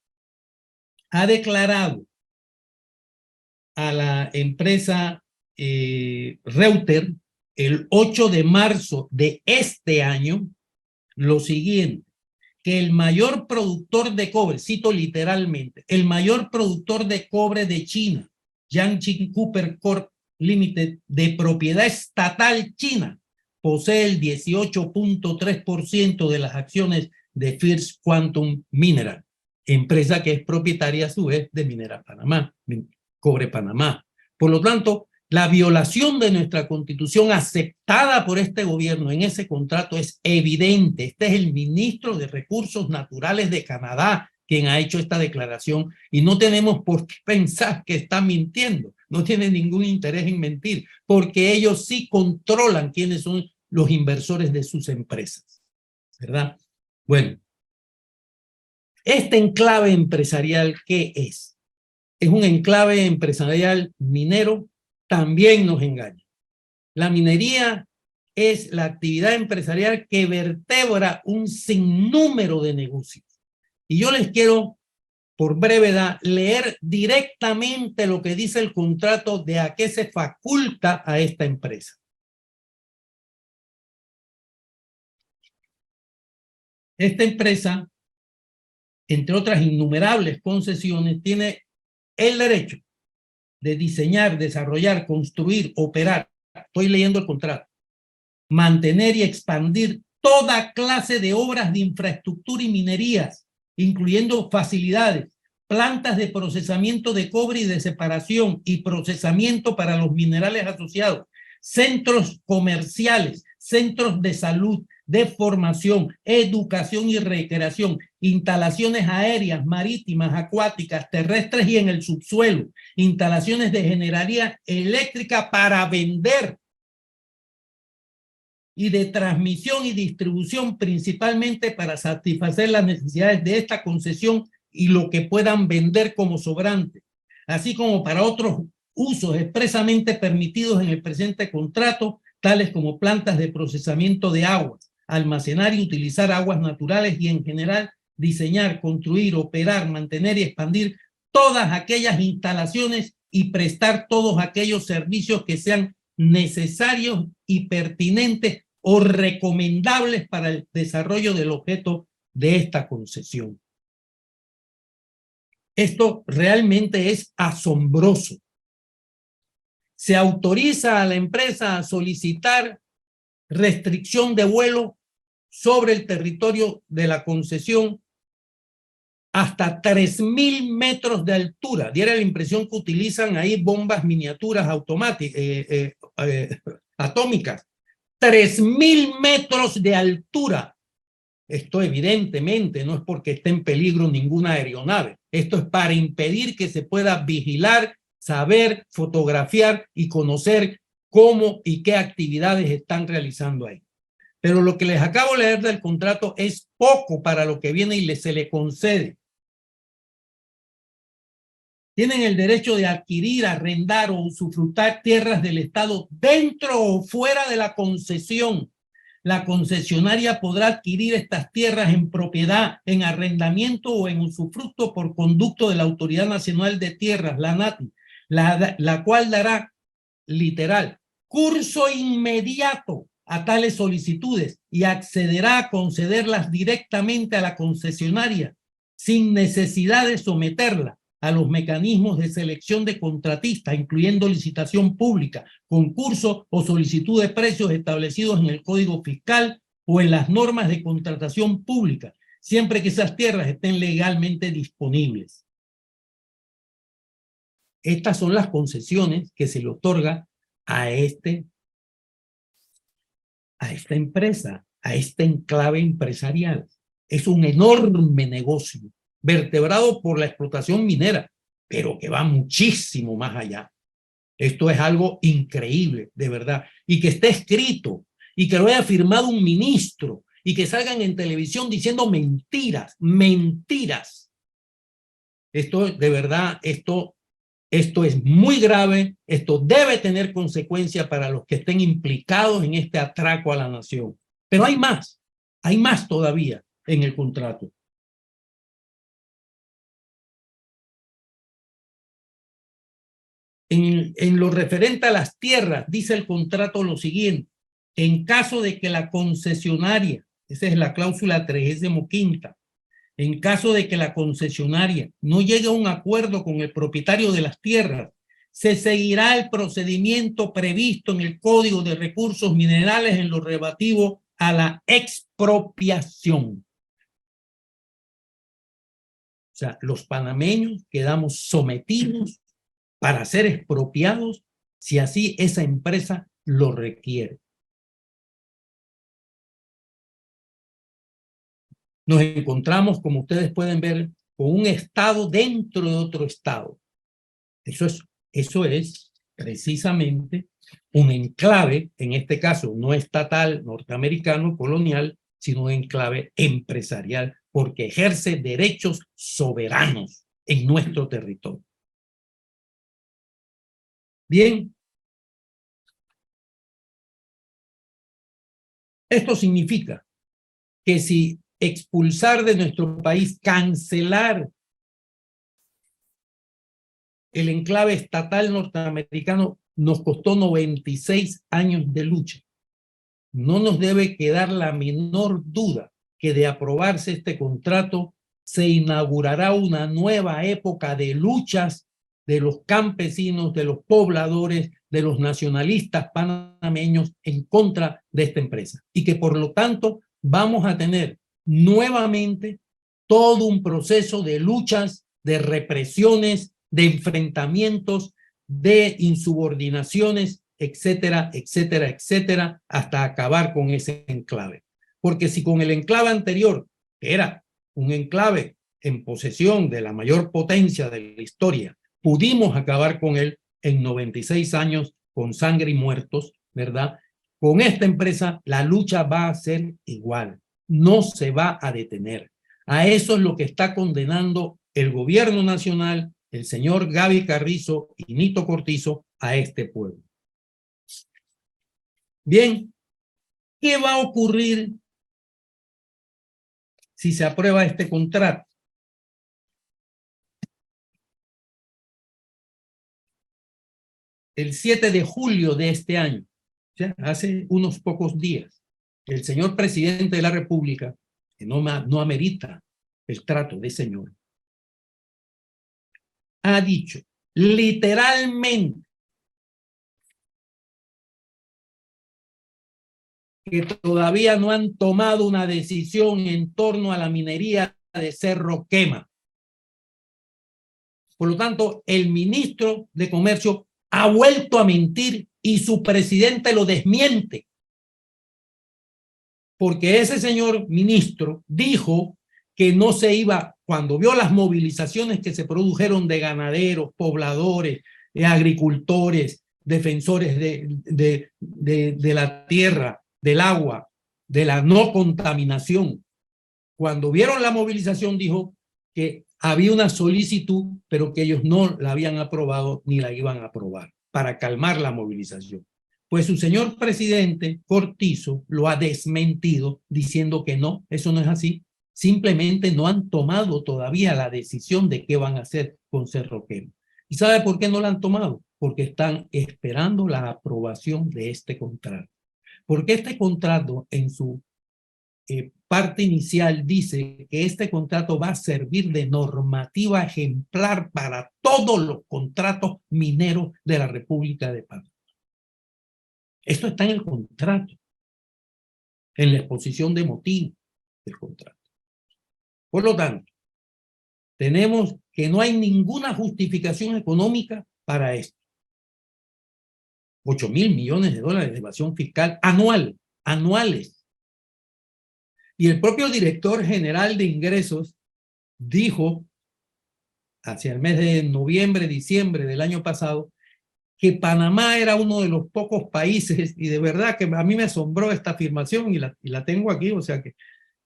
ha declarado a la empresa Reuter el 8 de marzo de este año lo siguiente, que el mayor productor de cobre, cito literalmente, el mayor productor de cobre de China, Jiangxin Copper Corp Limited, de propiedad estatal china, posee el 18.3% de las acciones de First Quantum Mineral, empresa que es propietaria a su vez de Minera Panamá, Cobre Panamá. Por lo tanto, la violación de nuestra Constitución aceptada por este gobierno en ese contrato es evidente. Este es el ministro de Recursos Naturales de Canadá quien ha hecho esta declaración y no tenemos por qué pensar que está mintiendo. No tiene ningún interés en mentir porque ellos sí controlan quiénes son los inversores de sus empresas, ¿verdad? Bueno, este enclave empresarial, ¿qué es? Es un enclave empresarial minero. También nos engaña. La minería es la actividad empresarial que vertebra un sinnúmero de negocios. Y yo les quiero, por brevedad, leer directamente lo que dice el contrato de a qué se faculta a esta empresa. Esta empresa, entre otras innumerables concesiones, tiene el derecho de diseñar, desarrollar, construir, operar, estoy leyendo el contrato, mantener y expandir toda clase de obras de infraestructura y minerías, incluyendo facilidades, plantas de procesamiento de cobre y de separación y procesamiento para los minerales asociados, centros comerciales, centros de salud, de formación, educación y recreación, instalaciones aéreas, marítimas, acuáticas, terrestres y en el subsuelo, instalaciones de generación eléctrica para vender y de transmisión y distribución principalmente para satisfacer las necesidades de esta concesión y lo que puedan vender como sobrante, así como para otros usos expresamente permitidos en el presente contrato, tales como plantas de procesamiento de aguas, almacenar y utilizar aguas naturales y en general diseñar, construir, operar, mantener y expandir todas aquellas instalaciones y prestar todos aquellos servicios que sean necesarios y pertinentes o recomendables para el desarrollo del objeto de esta concesión. Esto realmente es asombroso. Se autoriza a la empresa a solicitar restricción de vuelo sobre el territorio de la concesión hasta 3.000 metros de altura. Diera la impresión que utilizan ahí bombas miniaturas automáticas, atómicas. 3.000 metros de altura. Esto evidentemente no es porque esté en peligro ninguna aeronave. Esto es para impedir que se pueda vigilar, saber, fotografiar y conocer cómo y qué actividades están realizando ahí. Pero lo que les acabo de leer del contrato es poco para lo que viene y se le concede. Tienen el derecho de adquirir, arrendar o usufructar tierras del Estado dentro o fuera de la concesión. La concesionaria podrá adquirir estas tierras en propiedad, en arrendamiento o en usufructo por conducto de la Autoridad Nacional de Tierras, la ANATI, la cual dará, literal, curso inmediato a tales solicitudes y accederá a concederlas directamente a la concesionaria sin necesidad de someterla a los mecanismos de selección de contratistas, incluyendo licitación pública, concurso o solicitud de precios establecidos en el Código Fiscal o en las normas de contratación pública, siempre que esas tierras estén legalmente disponibles. Estas son las concesiones que se le otorga a esta empresa, a este enclave empresarial. Es un enorme negocio vertebrado por la explotación minera, pero que va muchísimo más allá. Esto es algo increíble, de verdad. Y que esté escrito, y que lo haya firmado un ministro, y que salgan en televisión diciendo mentiras, mentiras. Esto, de verdad, esto es muy grave, esto debe tener consecuencias para los que estén implicados en este atraco a la nación. Pero hay más todavía en el contrato. En lo referente a las tierras, dice el contrato lo siguiente: en caso de que la concesionaria, esa es la cláusula 35ª, en caso de que la concesionaria no llegue a un acuerdo con el propietario de las tierras, se seguirá el procedimiento previsto en el Código de Recursos Minerales en lo relativo a la expropiación. O sea, los panameños quedamos sometidos para ser expropiados si así esa empresa lo requiere. Nos encontramos, como ustedes pueden ver, con un estado dentro de otro estado. Eso es precisamente un enclave, en este caso no estatal norteamericano colonial, sino un enclave empresarial, porque ejerce derechos soberanos en nuestro territorio. Bien. Esto significa que si expulsar de nuestro país, cancelar el enclave estatal norteamericano nos costó 96 años de lucha, no nos debe quedar la menor duda que de aprobarse este contrato se inaugurará una nueva época de luchas de los campesinos, de los pobladores, de los nacionalistas panameños en contra de esta empresa. Y que por lo tanto vamos a tener nuevamente todo un proceso de luchas, de represiones, de enfrentamientos, de insubordinaciones, etcétera, etcétera, etcétera, hasta acabar con ese enclave. Porque si con el enclave anterior, que era un enclave en posesión de la mayor potencia de la historia, pudimos acabar con él en 96 años con sangre y muertos, ¿verdad? Con esta empresa la lucha va a ser igual, no se va a detener. A eso es lo que está condenando el gobierno nacional, el señor Gaby Carrizo y Nito Cortizo a este pueblo. Bien, ¿qué va a ocurrir si se aprueba este contrato? El 7 de julio de este año, ¿sí? Hace unos pocos días, el señor presidente de la República, que no amerita el trato de señor, ha dicho literalmente que todavía no han tomado una decisión en torno a la minería de Cerro Quema. Por lo tanto, el ministro de Comercio ha vuelto a mentir y su presidente lo desmiente. Porque ese señor ministro dijo que no se iba, cuando vio las movilizaciones que se produjeron de ganaderos, pobladores, agricultores, defensores de la tierra, del agua, de la no contaminación. Cuando vieron la movilización dijo que había una solicitud, pero que ellos no la habían aprobado ni la iban a aprobar para calmar la movilización. Pues su señor presidente Cortizo lo ha desmentido diciendo que no, eso no es así. Simplemente no han tomado todavía la decisión de qué van a hacer con Cerro Quema. ¿Y sabe por qué no la han tomado? Porque están esperando la aprobación de este contrato. Porque este contrato en su parte inicial dice que este contrato va a servir de normativa ejemplar para todos los contratos mineros de la República de Panamá. Esto está en el contrato, en la exposición de motivos del contrato. Por lo tanto, tenemos que no hay ninguna justificación económica para esto. 8.000 millones de dólares de evasión fiscal anuales. Y el propio director general de ingresos dijo hacia el mes de noviembre, diciembre del año pasado, que Panamá era uno de los pocos países, y de verdad que a mí me asombró esta afirmación y la tengo aquí, o sea que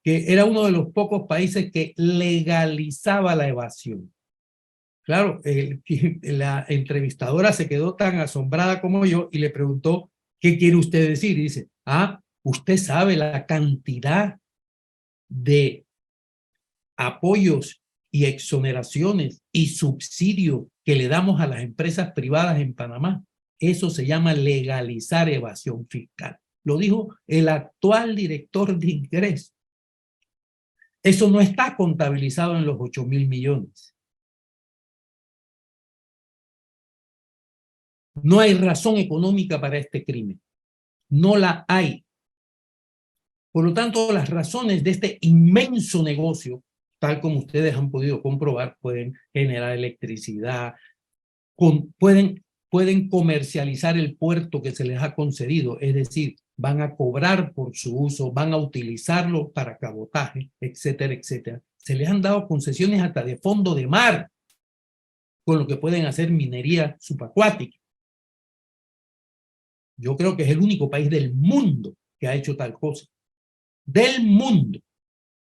era uno de los pocos países que legalizaba la evasión. Claro, la entrevistadora se quedó tan asombrada como yo y le preguntó, ¿qué quiere usted decir? Y dice, usted sabe la cantidad de apoyos y exoneraciones y subsidios que le damos a las empresas privadas en Panamá. Eso se llama legalizar evasión fiscal. Lo dijo el actual director de ingresos. Eso no está contabilizado en los 8.000 millones. No hay razón económica para este crimen. No la hay. Por lo tanto, las razones de este inmenso negocio, tal como ustedes han podido comprobar, pueden generar electricidad, pueden comercializar el puerto que se les ha concedido, es decir, van a cobrar por su uso, van a utilizarlo para cabotaje, etcétera, etcétera. Se les han dado concesiones hasta de fondo de mar, con lo que pueden hacer minería subacuática. Yo creo que es el único país del mundo que ha hecho tal cosa. Del mundo.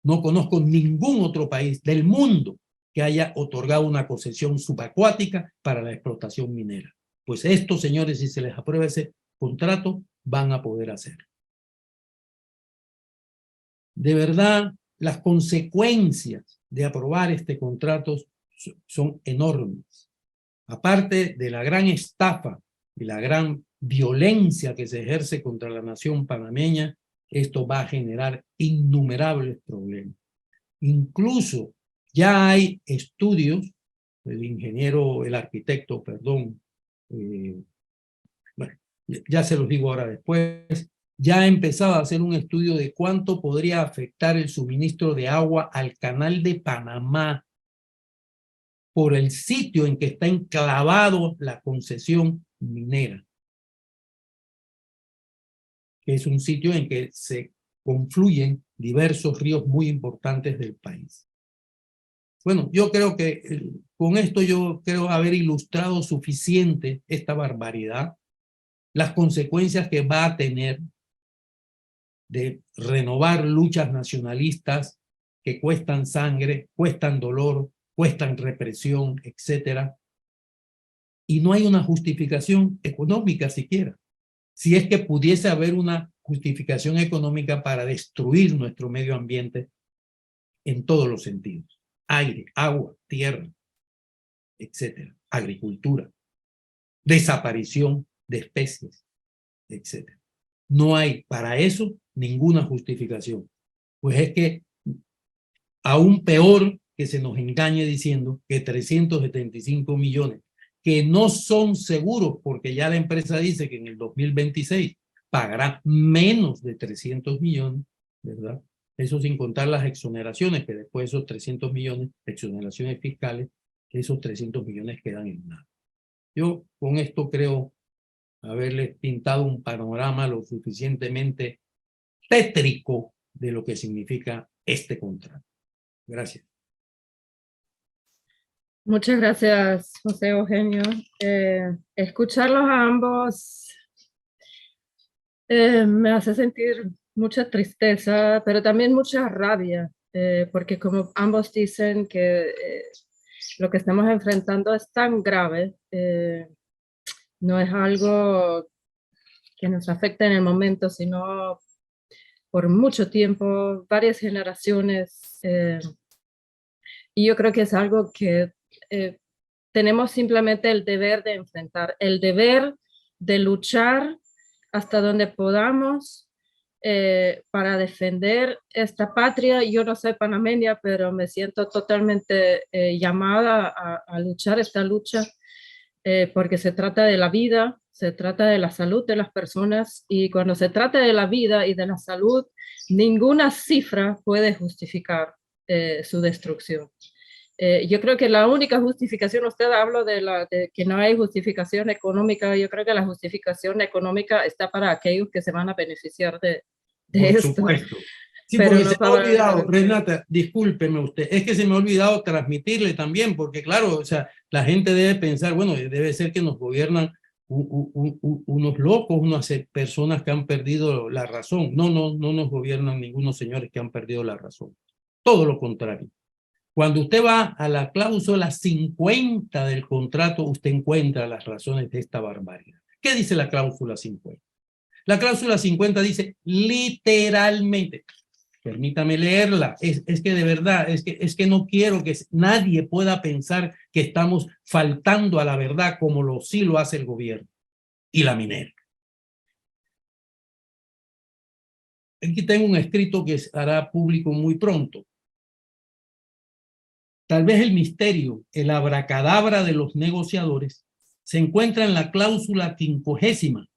No conozco ningún otro país del mundo que haya otorgado una concesión subacuática para la explotación minera. Pues estos señores, si se les aprueba ese contrato, van a poder hacer. De verdad, las consecuencias de aprobar este contrato son enormes. Aparte de la gran estafa y la gran violencia que se ejerce contra la nación panameña, esto va a generar innumerables problemas. Incluso ya hay estudios, el arquitecto, perdón, bueno, ya se los digo ahora después, ya ha empezado a hacer un estudio de cuánto podría afectar el suministro de agua al canal de Panamá por el sitio en que está enclavado la concesión minera, que es un sitio en que se confluyen diversos ríos muy importantes del país. Bueno, yo creo que con esto yo creo haber ilustrado suficiente esta barbaridad, las consecuencias que va a tener de renovar luchas nacionalistas que cuestan sangre, cuestan dolor, cuestan represión, etcétera. Y no hay una justificación económica siquiera. Si es que pudiese haber una justificación económica para destruir nuestro medio ambiente en todos los sentidos. Aire, agua, tierra, etcétera. Agricultura, desaparición de especies, etcétera. No hay para eso ninguna justificación. Pues es que aún peor que se nos engañe diciendo que 375 millones que no son seguros porque ya la empresa dice que en el 2026 pagará menos de 300 millones, ¿verdad? Eso sin contar las exoneraciones, que después de esos 300 millones, exoneraciones fiscales, esos 300 millones quedan en nada. Yo con esto creo haberles pintado un panorama lo suficientemente tétrico de lo que significa este contrato. Gracias. Muchas gracias, José Eugenio. Escucharlos a ambos me hace sentir mucha tristeza, pero también mucha rabia, porque como ambos dicen que lo que estamos enfrentando es tan grave, no es algo que nos afecta en el momento, sino por mucho tiempo, varias generaciones, y yo creo que es algo que tenemos simplemente el deber de enfrentar, el deber de luchar hasta donde podamos para defender esta patria. Yo no soy panameña, pero me siento totalmente llamada a luchar esta lucha porque se trata de la vida, se trata de la salud de las personas, y cuando se trata de la vida y de la salud, ninguna cifra puede justificar su destrucción. Yo creo que la única justificación, usted habló de que no hay justificación económica, yo creo que la justificación económica está para aquellos que se van a beneficiar de esto. Por supuesto. Sí, pero porque no se me ha olvidado, Renata, discúlpeme usted, es que se me ha olvidado transmitirle también, porque claro, o sea, la gente debe pensar, bueno, debe ser que nos gobiernan unos locos, unas personas que han perdido la razón. No nos gobiernan ningunos señores que han perdido la razón. Todo lo contrario. Cuando usted va a la cláusula 50 del contrato, usted encuentra las razones de esta barbaridad. ¿Qué dice la cláusula 50? La cláusula 50 dice literalmente, permítame leerla, es que de verdad, es que no quiero que nadie pueda pensar que estamos faltando a la verdad como sí lo hace el gobierno y la minera. Aquí tengo un escrito que hará público muy pronto. Tal vez el misterio, el abracadabra de los negociadores, se encuentra en la cláusula 50,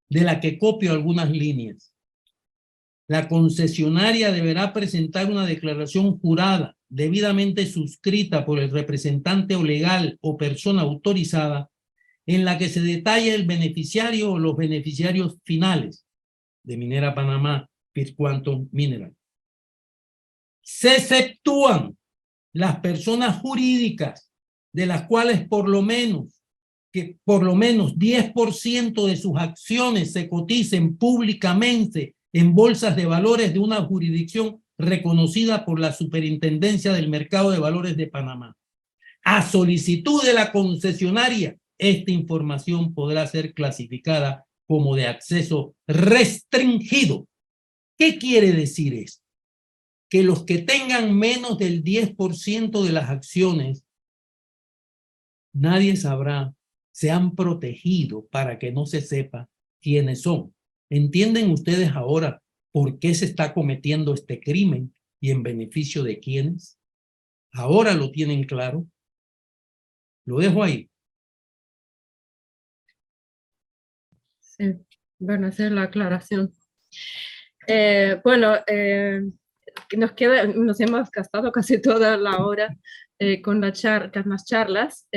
de la que copio algunas líneas. La concesionaria deberá presentar una declaración jurada, debidamente suscrita por el representante o legal o persona autorizada, en la que se detalla el beneficiario o los beneficiarios finales de Minera Panamá, First Quantum Minerals. Se exceptúan las personas jurídicas de las cuales por lo menos 10% de sus acciones se coticen públicamente en bolsas de valores de una jurisdicción reconocida por la Superintendencia del Mercado de Valores de Panamá. A solicitud de la concesionaria, esta información podrá ser clasificada como de acceso restringido. ¿Qué quiere decir esto? Que los que tengan menos del 10% de las acciones, nadie sabrá, se han protegido para que no se sepa quiénes son. ¿Entienden ustedes ahora por qué se está cometiendo este crimen y en beneficio de quiénes? Ahora lo tienen claro. Lo dejo ahí. Sí, bueno, esa es la aclaración. Nos hemos gastado casi toda la hora con las charlas.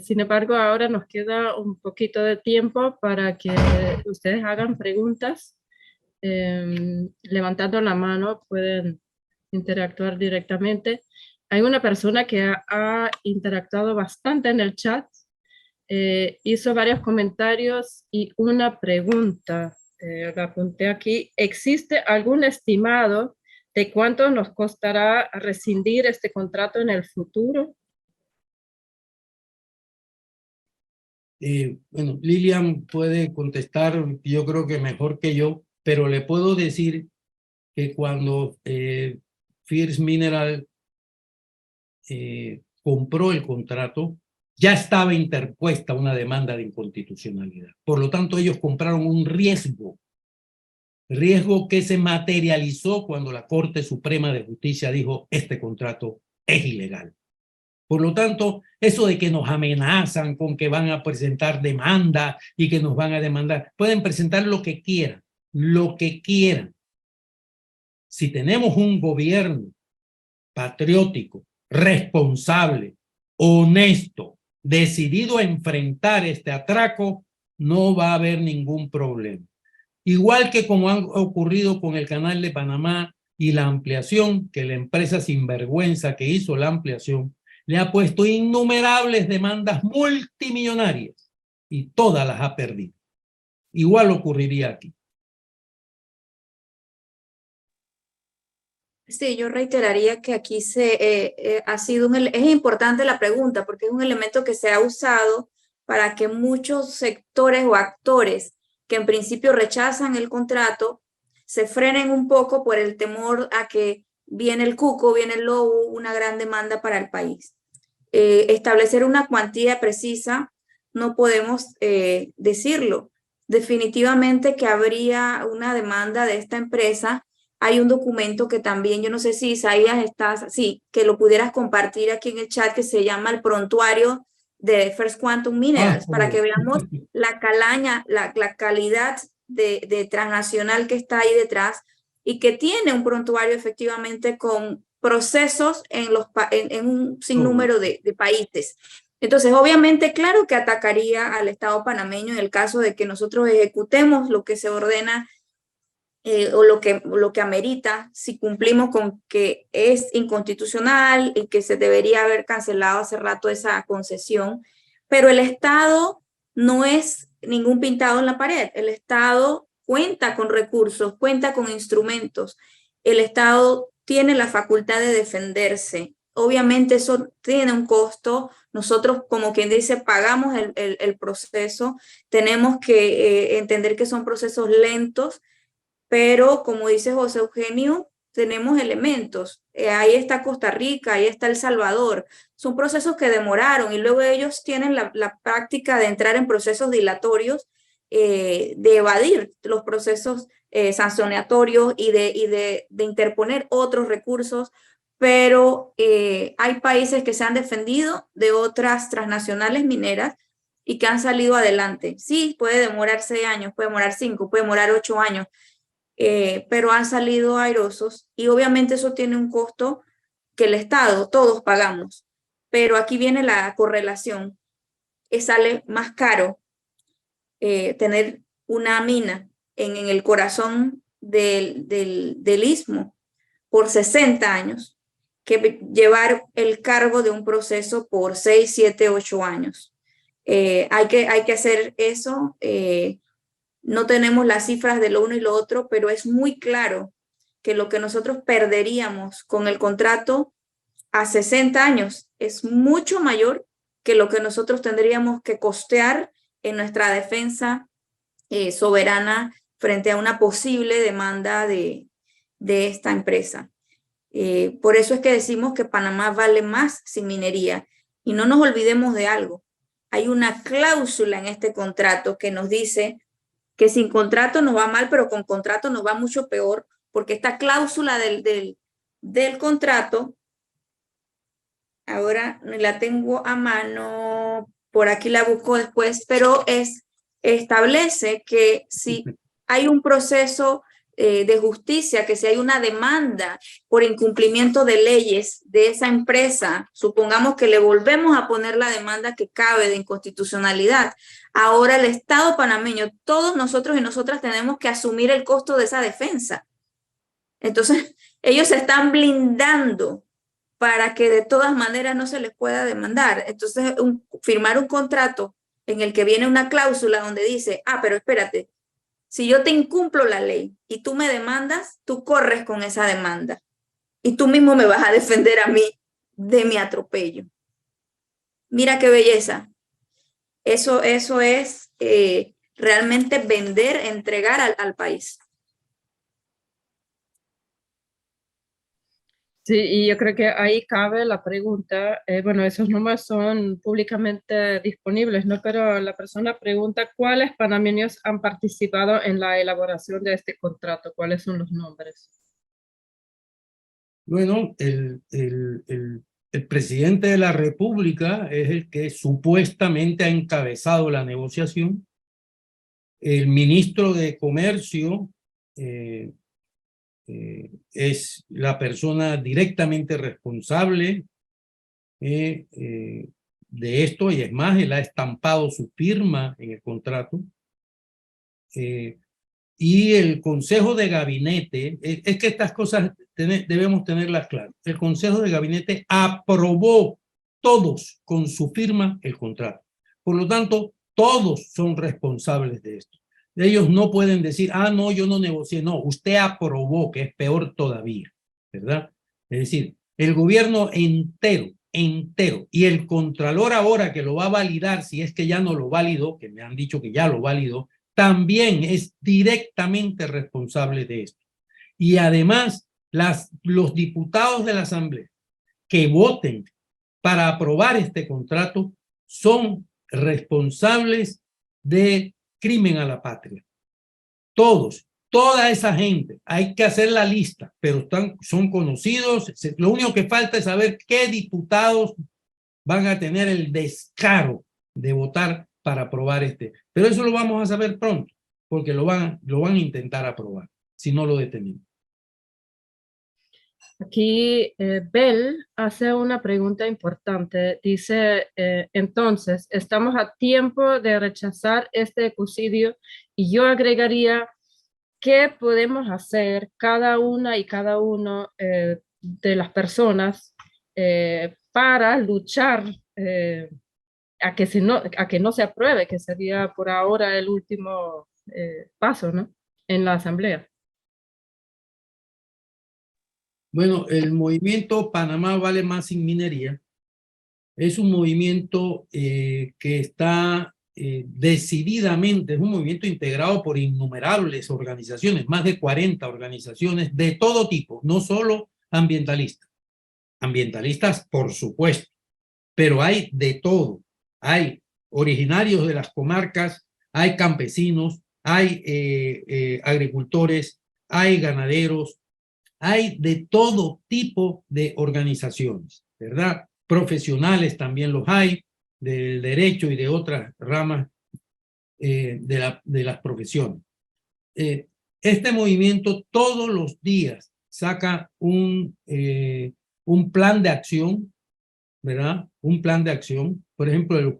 Sin embargo, ahora nos queda un poquito de tiempo para que ustedes hagan preguntas. Levantando la mano pueden interactuar directamente. Hay una persona que ha interactuado bastante en el chat. Hizo varios comentarios y una pregunta. La apunté aquí. ¿Existe algún estimado de cuánto nos costará rescindir este contrato en el futuro? Bueno, Lilian puede contestar, yo creo que mejor que yo, pero le puedo decir que cuando First Mineral compró el contrato, ya estaba interpuesta una demanda de inconstitucionalidad. Por lo tanto, ellos compraron un riesgo que se materializó cuando la Corte Suprema de Justicia dijo este contrato es ilegal. Por lo tanto, eso de que nos amenazan con que van a presentar demanda y que nos van a demandar, pueden presentar lo que quieran, lo que quieran. Si tenemos un gobierno patriótico, responsable, honesto, decidido a enfrentar este atraco, no va a haber ningún problema. Igual que como ha ocurrido con el Canal de Panamá y la ampliación, que la empresa sinvergüenza que hizo la ampliación le ha puesto innumerables demandas multimillonarias y todas las ha perdido. Igual ocurriría aquí. Sí, yo reiteraría que aquí ha sido es importante la pregunta porque es un elemento que se ha usado para que muchos sectores o actores que en principio rechazan el contrato se frenen un poco por el temor a que viene el cuco, viene el lobo, una gran demanda para el país. Establecer una cuantía precisa no podemos decirlo. Definitivamente que habría una demanda de esta empresa. Hay un documento que también, yo no sé si Isaías que lo pudieras compartir aquí en el chat, que se llama el prontuario de First Quantum Minerals, para que veamos la calaña, la calidad de transnacional que está ahí detrás y que tiene un prontuario efectivamente con procesos en un sinnúmero de países. Entonces, obviamente, claro que atacaría al Estado panameño en el caso de que nosotros ejecutemos lo que se ordena o lo que amerita, si cumplimos con que es inconstitucional y que se debería haber cancelado hace rato esa concesión. Pero el Estado no es ningún pintado en la pared. El Estado cuenta con recursos, cuenta con instrumentos. El Estado tiene la facultad de defenderse. Obviamente eso tiene un costo. Nosotros, como quien dice, pagamos el proceso. Tenemos que entender que son procesos lentos, pero como dice José Eugenio, tenemos elementos. Ahí está Costa Rica, ahí está El Salvador. Son procesos que demoraron y luego ellos tienen la práctica de entrar en procesos dilatorios, de evadir los procesos sancionatorios y de interponer otros recursos, pero hay países que se han defendido de otras transnacionales mineras y que han salido adelante. Sí, puede demorar 6 años, puede demorar 5, puede demorar 8 años, pero han salido airosos y obviamente eso tiene un costo que el Estado, todos pagamos. Pero aquí viene la correlación. Sale más caro tener una mina en el corazón del istmo por 60 años que llevar el cargo de un proceso por 6, 7, 8 años. Hay que hacer eso. No tenemos las cifras de lo uno y lo otro, pero es muy claro que lo que nosotros perderíamos con el contrato a 60 años es mucho mayor que lo que nosotros tendríamos que costear en nuestra defensa soberana frente a una posible demanda de esta empresa. Por eso es que decimos que Panamá vale más sin minería. Y no nos olvidemos de algo. Hay una cláusula en este contrato que nos dice que sin contrato nos va mal, pero con contrato nos va mucho peor, porque esta cláusula del contrato, ahora la tengo a mano, por aquí la busco después, pero establece que si hay un proceso de justicia, que si hay una demanda por incumplimiento de leyes de esa empresa, supongamos que le volvemos a poner la demanda que cabe de inconstitucionalidad, ahora el Estado panameño, todos nosotros y nosotras tenemos que asumir el costo de esa defensa. Entonces, ellos se están blindando para que de todas maneras no se les pueda demandar. Entonces, firmar un contrato en el que viene una cláusula donde dice, pero espérate, si yo te incumplo la ley y tú me demandas, tú corres con esa demanda y tú mismo me vas a defender a mí de mi atropello. Mira qué belleza. Eso es realmente vender, entregar al país. Sí, y yo creo que ahí cabe la pregunta, bueno, esos números son públicamente disponibles, ¿no? Pero la persona pregunta, ¿cuáles panameños han participado en la elaboración de este contrato? ¿Cuáles son los nombres? Bueno, el presidente de la República es el que supuestamente ha encabezado la negociación. El ministro de Comercio es la persona directamente responsable de esto, y es más, él ha estampado su firma en el contrato. Y el Consejo de Gabinete, es que estas cosas debemos tenerlas claras. El Consejo de Gabinete aprobó todos con su firma el contrato. Por lo tanto, todos son responsables de esto. Ellos no pueden decir, no, yo no negocié. No, usted aprobó, que es peor todavía, ¿verdad? Es decir, el gobierno entero, y el contralor ahora que lo va a validar, si es que ya no lo validó, que me han dicho que ya lo validó, también es directamente responsable de esto. Y además, los diputados de la Asamblea que voten para aprobar este contrato son responsables de crimen a la patria. Todos, toda esa gente, hay que hacer la lista, pero son conocidos. Lo único que falta es saber qué diputados van a tener el descaro de votar para aprobar pero eso lo vamos a saber pronto, porque lo van a intentar aprobar, si no lo detenemos. Aquí Bell hace una pregunta importante. Dice, entonces, estamos a tiempo de rechazar este ecocidio, y yo agregaría, ¿qué podemos hacer cada una y cada uno de las personas para luchar a que no se apruebe, que sería por ahora el último paso, ¿no? En la Asamblea. Bueno, el movimiento Panamá Vale Más Sin Minería es un movimiento que está decididamente, es un movimiento integrado por innumerables organizaciones, más de 40 organizaciones de todo tipo, no solo ambientalistas. Ambientalistas, por supuesto, pero hay de todo. Hay originarios de las comarcas, hay campesinos, hay agricultores, hay ganaderos, hay de todo tipo de organizaciones, ¿verdad? Profesionales también los hay, del derecho y de otras ramas de las profesiones. Este movimiento todos los días saca un plan de acción, ¿verdad? Un plan de acción. Por ejemplo,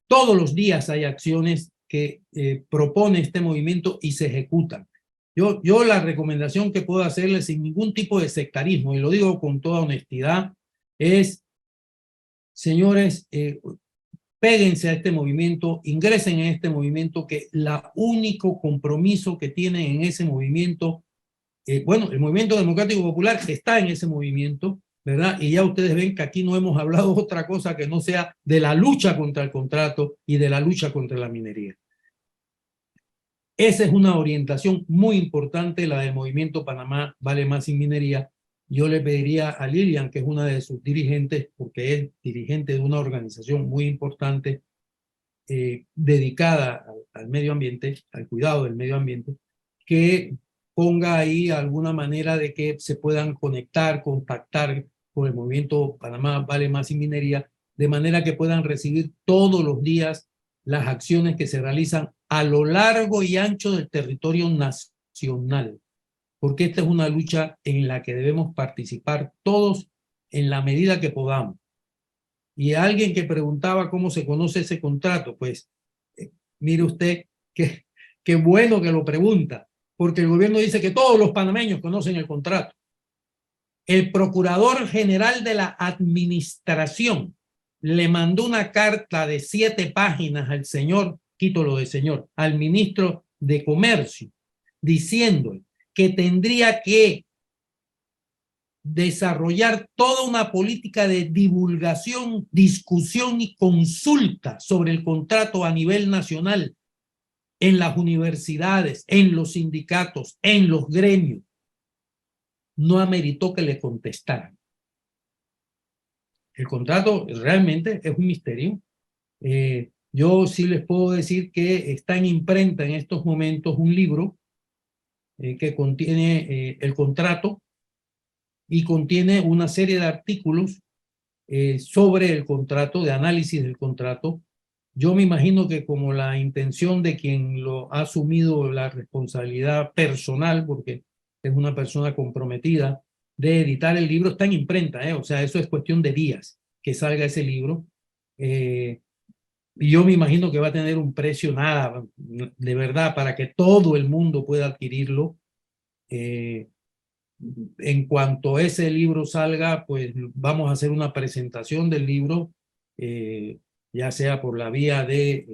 todos los días hay acciones que propone este movimiento y se ejecutan. Yo la recomendación que puedo hacerles sin ningún tipo de sectarismo, y lo digo con toda honestidad, es, señores, péguense a este movimiento, ingresen en este movimiento, que el único compromiso que tienen en ese movimiento, bueno, el Movimiento Democrático Popular está en ese movimiento, ¿verdad? Y ya ustedes ven que aquí no hemos hablado otra cosa que no sea de la lucha contra el contrato y de la lucha contra la minería. Esa es una orientación muy importante, la del Movimiento Panamá Vale Más Sin Minería. Yo le pediría a Lilian, que es una de sus dirigentes, porque es dirigente de una organización muy importante dedicada al medio ambiente, al cuidado del medio ambiente, que ponga ahí alguna manera de que se puedan conectar, contactar con el Movimiento Panamá Vale Más Sin Minería, de manera que puedan recibir todos los días las acciones que se realizan a lo largo y ancho del territorio nacional, porque esta es una lucha en la que debemos participar todos en la medida que podamos. Y alguien que preguntaba cómo se conoce ese contrato, pues mire usted qué bueno que lo pregunta, porque el gobierno dice que todos los panameños conocen el contrato. El Procurador General de la Administración le mandó una carta de 7 páginas al señor, quito lo de señor, al ministro de Comercio, diciéndole que tendría que desarrollar toda una política de divulgación, discusión y consulta sobre el contrato a nivel nacional, en las universidades, en los sindicatos, en los gremios. No ameritó que le contestaran. El contrato realmente es un misterio. Yo sí les puedo decir que está en imprenta en estos momentos un libro que contiene el contrato y contiene una serie de artículos sobre el contrato, de análisis del contrato. Yo me imagino que como la intención de quien lo ha asumido la responsabilidad personal, porque es una persona comprometida, de editar el libro, está en imprenta, o sea, eso es cuestión de días que salga ese libro. Y yo me imagino que va a tener un precio nada, de verdad, para que todo el mundo pueda adquirirlo. En cuanto ese libro salga, pues vamos a hacer una presentación del libro, ya sea por la vía de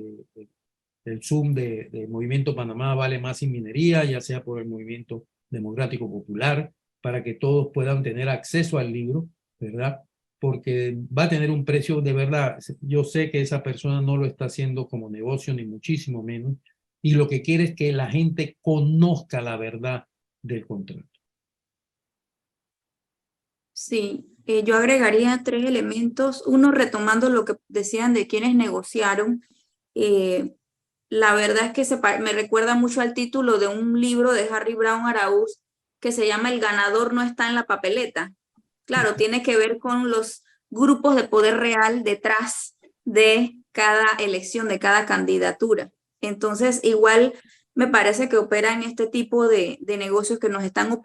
el Zoom de Movimiento Panamá Vale Más Sin Minería, ya sea por el Movimiento Democrático Popular, para que todos puedan tener acceso al libro, ¿verdad? Porque va a tener un precio de verdad. Yo sé que esa persona no lo está haciendo como negocio, ni muchísimo menos, y lo que quiere es que la gente conozca la verdad del contrato. Sí, yo agregaría 3 elementos. Uno, retomando lo que decían de quienes negociaron. La verdad es que me recuerda mucho al título de un libro de Harry Brown Araúz que se llama El ganador no está en la papeleta. Claro, tiene que ver con los grupos de poder real detrás de cada elección, de cada candidatura. Entonces, igual me parece que operan este tipo de negocios que nos están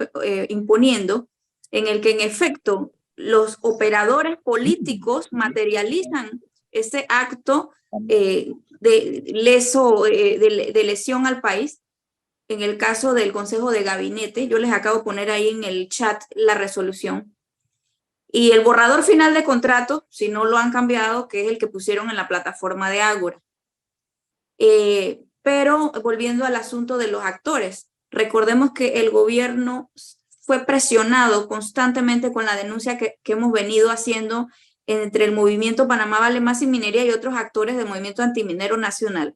imponiendo, en el que en efecto los operadores políticos materializan ese acto de lesión al país. En el caso del Consejo de Gabinete, yo les acabo de poner ahí en el chat la resolución. y el borrador final de contrato, si no lo han cambiado, que es el que pusieron en la plataforma de Ágora. Pero volviendo al asunto de los actores, recordemos que el gobierno fue presionado constantemente con la denuncia que hemos venido haciendo entre el movimiento Panamá Vale Más y Minería y otros actores del movimiento antiminero nacional.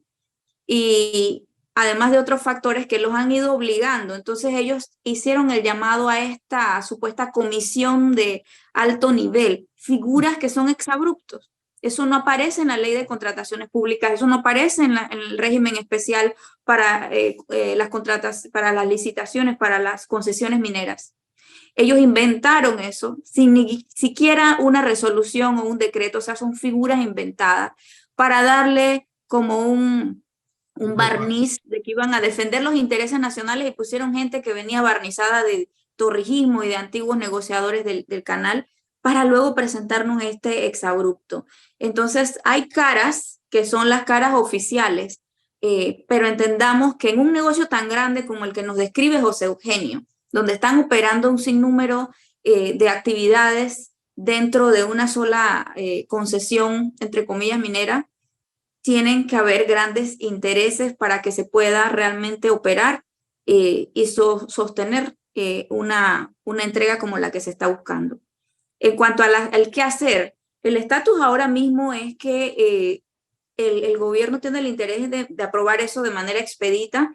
Y además de otros factores que los han ido obligando. Entonces ellos hicieron el llamado a esta supuesta comisión de alto nivel, figuras que son exabruptos. Eso no aparece en la ley de contrataciones públicas, eso no aparece en el régimen especial para para las licitaciones, para las concesiones mineras. Ellos inventaron eso sin ni siquiera una resolución o un decreto, o sea, son figuras inventadas para darle como un barniz de que iban a defender los intereses nacionales y pusieron gente que venía barnizada de torrijismo y de antiguos negociadores del canal para luego presentarnos este exabrupto. Entonces hay caras que son las caras oficiales, pero entendamos que en un negocio tan grande como el que nos describe José Eugenio, donde están operando un sinnúmero de actividades dentro de una sola concesión, entre comillas, minera, tienen que haber grandes intereses para que se pueda realmente operar y sostener una entrega como la que se está buscando. En cuanto al qué hacer, el estatus ahora mismo es que el gobierno tiene el interés de aprobar eso de manera expedita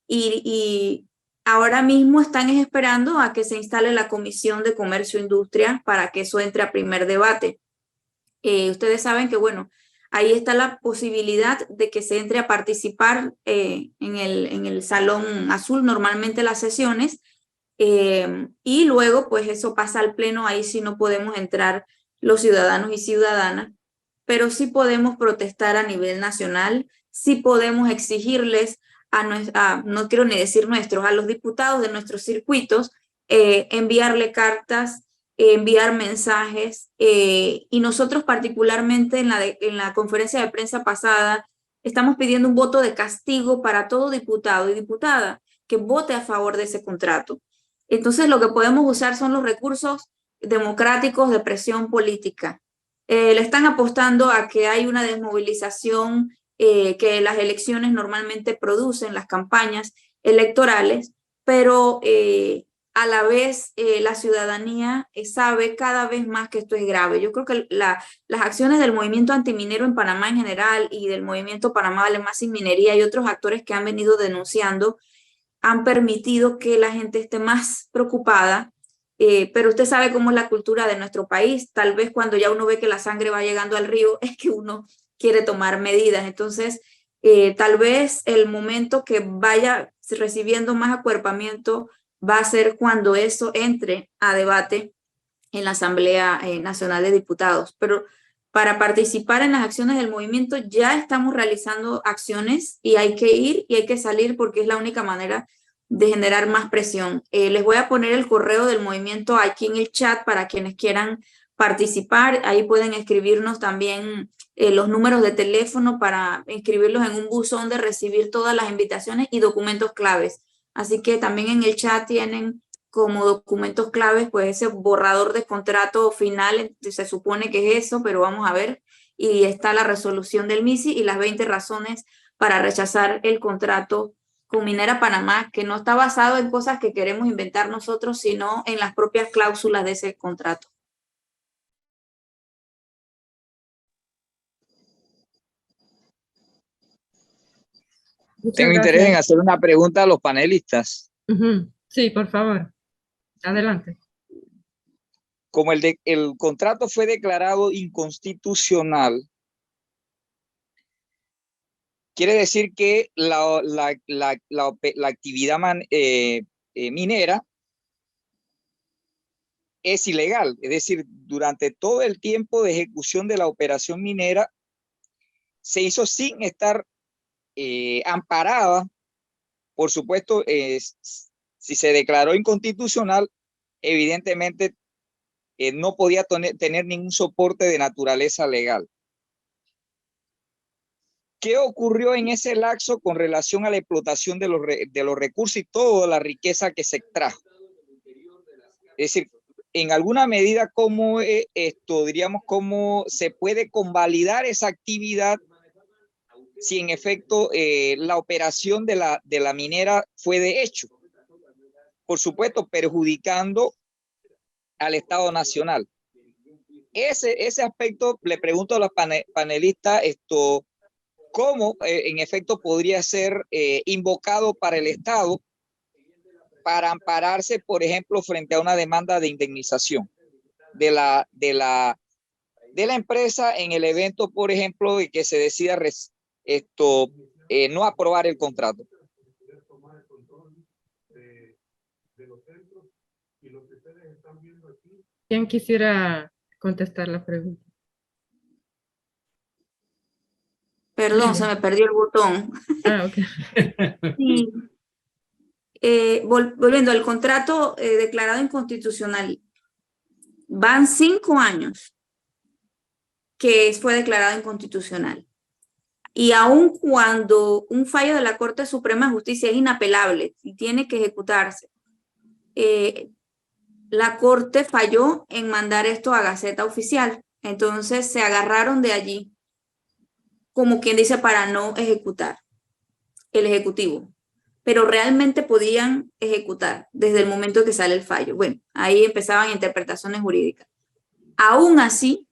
y ahora mismo están esperando a que se instale la Comisión de Comercio e Industria para que eso entre a primer debate. Ustedes saben que, bueno, ahí está la posibilidad de que se entre a participar en el Salón Azul, normalmente las sesiones, y luego pues eso pasa al pleno, ahí sí no podemos entrar los ciudadanos y ciudadanas, pero sí podemos protestar a nivel nacional, sí podemos exigirles no quiero ni decir nuestros, a los diputados de nuestros circuitos, enviarle cartas, enviar mensajes, y nosotros particularmente en la conferencia de prensa pasada estamos pidiendo un voto de castigo para todo diputado y diputada que vote a favor de ese contrato. Entonces lo que podemos usar son los recursos democráticos de presión política. Le están apostando a que hay una desmovilización que las elecciones normalmente producen, las campañas electorales, pero a la vez la ciudadanía sabe cada vez más que esto es grave. Yo creo que las acciones del movimiento antiminero en Panamá en general y del movimiento Panamá Vale Más Sin Minería y otros actores que han venido denunciando han permitido que la gente esté más preocupada, pero usted sabe cómo es la cultura de nuestro país. Tal vez cuando ya uno ve que la sangre va llegando al río es que uno quiere tomar medidas. Entonces, tal vez el momento que vaya recibiendo más acuerpamiento va a ser cuando eso entre a debate en la Asamblea Nacional de Diputados. Pero para participar en las acciones del movimiento ya estamos realizando acciones y hay que ir y hay que salir porque es la única manera de generar más presión. Les voy a poner el correo del movimiento aquí en el chat para quienes quieran participar. Ahí pueden escribirnos también los números de teléfono para inscribirlos en un buzón de recibir todas las invitaciones y documentos claves. Así que también en el chat tienen como documentos claves, pues ese borrador de contrato final, se supone que es eso, pero vamos a ver. Y está la resolución del MISI y las 20 razones para rechazar el contrato con Minera Panamá, que no está basado en cosas que queremos inventar nosotros, sino en las propias cláusulas de ese contrato. Tengo interés en hacer una pregunta a los panelistas. Sí, por favor. Adelante. Como el contrato fue declarado inconstitucional, quiere decir que la actividad minera es ilegal. Es decir, durante todo el tiempo de ejecución de la operación minera se hizo sin estar amparada. Por supuesto, si se declaró inconstitucional, evidentemente no podía tener ningún soporte de naturaleza legal. ¿Qué ocurrió en ese lapso con relación a la explotación de los recursos y toda la riqueza que se extrajo? Es decir, en alguna medida cómo diríamos, cómo se puede convalidar esa actividad si en efecto la operación de la minera fue de hecho, por supuesto perjudicando al Estado Nacional. Ese aspecto le pregunto a los panelistas cómo en efecto podría ser invocado para el Estado para ampararse, por ejemplo, frente a una demanda de indemnización de la empresa en el evento, por ejemplo, de que se decida no aprobar el contrato. ¿Quién quisiera contestar la pregunta? Perdón, se me perdió el botón. Ah, ok. Sí. Volviendo al contrato declarado inconstitucional, van 5 años que fue declarado inconstitucional. Y aun cuando un fallo de la Corte Suprema de Justicia es inapelable y tiene que ejecutarse, la Corte falló en mandar esto a Gaceta Oficial. Entonces se agarraron de allí, como quien dice, para no ejecutar el Ejecutivo. Pero realmente podían ejecutar desde el momento que sale el fallo. Bueno, ahí empezaban interpretaciones jurídicas. Aún así,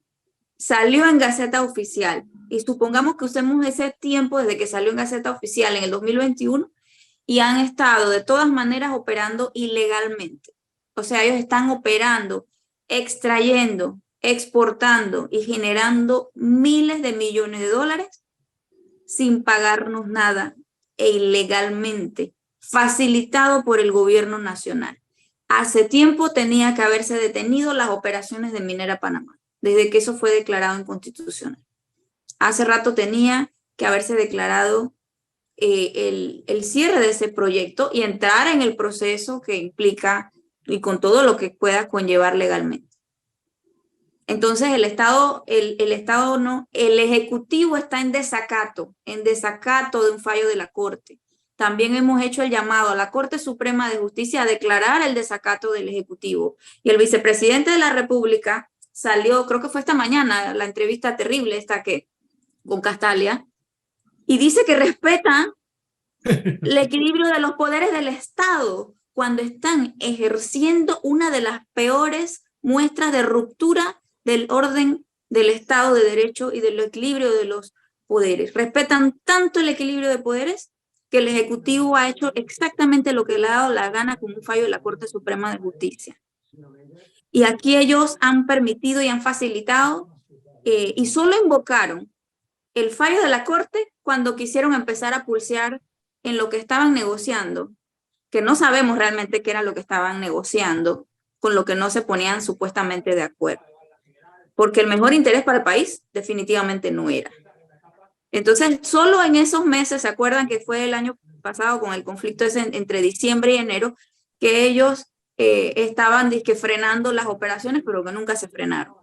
salió en Gaceta Oficial. Y supongamos que usemos ese tiempo desde que salió en Gaceta Oficial en el 2021 y han estado de todas maneras operando ilegalmente. O sea, ellos están operando, extrayendo, exportando y generando miles de millones de dólares sin pagarnos nada e ilegalmente, facilitado por el gobierno nacional. Hace tiempo tenía que haberse detenido las operaciones de Minera Panamá, desde que eso fue declarado inconstitucional. Hace rato tenía que haberse declarado el cierre de ese proyecto y entrar en el proceso que implica y con todo lo que pueda conllevar legalmente. Entonces el Ejecutivo está en desacato de un fallo de la Corte. También hemos hecho el llamado a la Corte Suprema de Justicia a declarar el desacato del Ejecutivo. Y el vicepresidente de la República salió, creo que fue esta mañana, la entrevista terrible con Castalia, y dice que respeta el equilibrio de los poderes del Estado cuando están ejerciendo una de las peores muestras de ruptura del orden del Estado de Derecho y del equilibrio de los poderes. Respetan tanto el equilibrio de poderes que el Ejecutivo ha hecho exactamente lo que le ha dado la gana con un fallo de la Corte Suprema de Justicia. Y aquí ellos han permitido y han facilitado y solo invocaron el fallo de la Corte cuando quisieron empezar a pulsear en lo que estaban negociando, que no sabemos realmente qué era lo que estaban negociando, con lo que no se ponían supuestamente de acuerdo. Porque el mejor interés para el país definitivamente no era. Entonces, solo en esos meses, ¿se acuerdan que fue el año pasado con el conflicto ese entre diciembre y enero, que ellos estaban frenando las operaciones, pero que nunca se frenaron?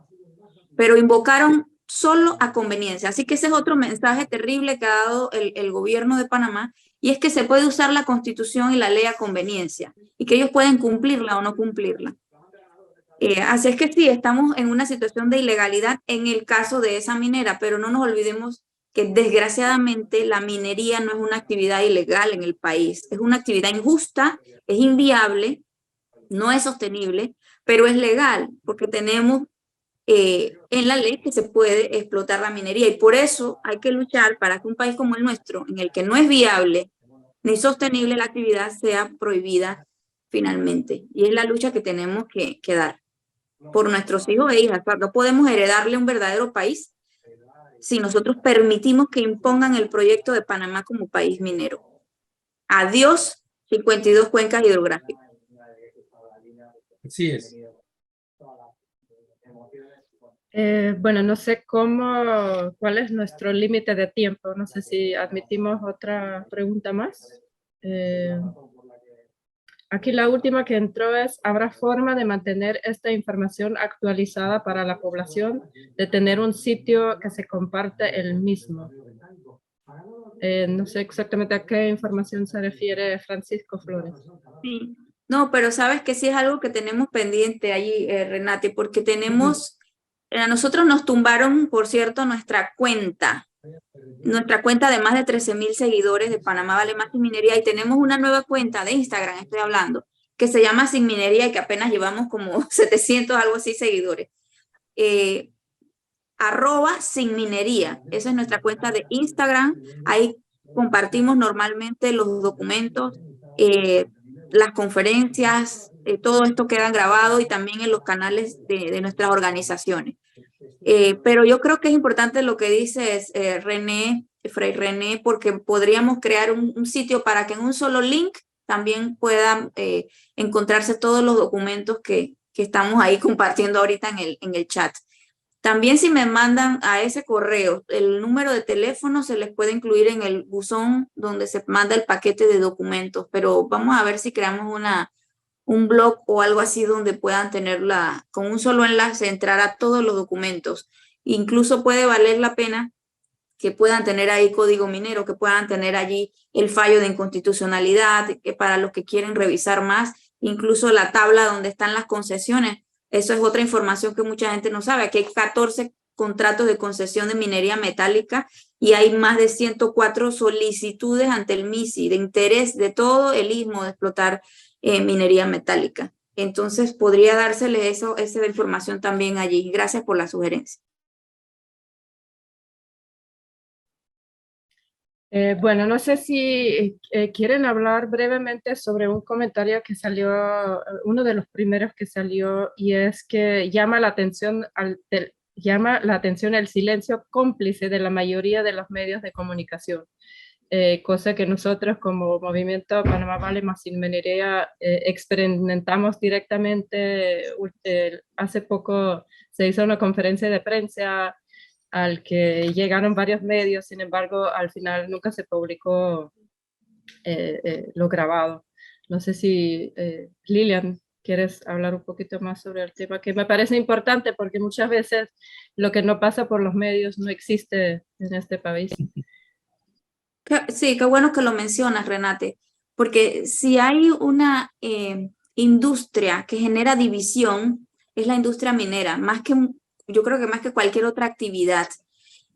Pero invocaron solo a conveniencia. Así que ese es otro mensaje terrible que ha dado el gobierno de Panamá, y es que se puede usar la Constitución y la ley a conveniencia, y que ellos pueden cumplirla o no cumplirla. Así es que sí, estamos en una situación de ilegalidad en el caso de esa minera, pero no nos olvidemos que desgraciadamente la minería no es una actividad ilegal en el país, es una actividad injusta, es inviable, no es sostenible, pero es legal, porque tenemos en la ley que se puede explotar la minería, y por eso hay que luchar para que un país como el nuestro, en el que no es viable ni sostenible la actividad, sea prohibida finalmente. Y es la lucha que tenemos que dar por nuestros hijos e hijas. No podemos heredarle un verdadero país si nosotros permitimos que impongan el proyecto de Panamá como país minero. Adiós 52 cuencas hidrográficas. Así es. Bueno, no sé cuál es nuestro límite de tiempo. No sé si admitimos otra pregunta más. Aquí la última que entró es: ¿habrá forma de mantener esta información actualizada para la población, de tener un sitio que se comparte el mismo? No sé exactamente a qué información se refiere Francisco Flores. Sí. No, pero sabes que sí es algo que tenemos pendiente ahí, Renate, porque tenemos, a nosotros nos tumbaron, por cierto, nuestra cuenta de más de 13,000 seguidores de Panamá Vale Más Sin Minería, y tenemos una nueva cuenta de Instagram, estoy hablando, que se llama Sin Minería y que apenas llevamos como 700, algo así, seguidores. @Sin Minería, esa es nuestra cuenta de Instagram. Ahí compartimos normalmente los documentos, las conferencias, todo esto queda grabado y también en los canales de nuestras organizaciones. Pero yo creo que es importante lo que dices, Fray René, porque podríamos crear un sitio para que en un solo link también puedan encontrarse todos los documentos que estamos ahí compartiendo ahorita en el chat. También si me mandan a ese correo el número de teléfono, se les puede incluir en el buzón donde se manda el paquete de documentos, pero vamos a ver si creamos un blog o algo así donde puedan tenerla con un solo enlace, entrar a todos los documentos. Incluso puede valer la pena que puedan tener ahí código minero, que puedan tener allí el fallo de inconstitucionalidad, que para los que quieren revisar más, incluso la tabla donde están las concesiones. Eso es otra información que mucha gente no sabe. Aquí hay 14 contratos de concesión de minería metálica y hay más de 104 solicitudes ante el MISI de interés de todo el istmo de explotar minería metálica. Entonces podría dársele esa información también allí. Gracias por la sugerencia. Bueno, no sé si quieren hablar brevemente sobre un comentario que salió, uno de los primeros que salió, y es que llama la atención el silencio cómplice de la mayoría de los medios de comunicación. Cosa que nosotros como Movimiento Panamá Vale Más Sin Minería experimentamos directamente. Hace poco se hizo una conferencia de prensa al que llegaron varios medios, sin embargo, al final nunca se publicó lo grabado. No sé si Lilian, ¿quieres hablar un poquito más sobre el tema? Que me parece importante porque muchas veces lo que no pasa por los medios no existe en este país. Sí, qué bueno que lo mencionas, Renate, porque si hay una industria que genera división, es la industria minera, yo creo que más que cualquier otra actividad.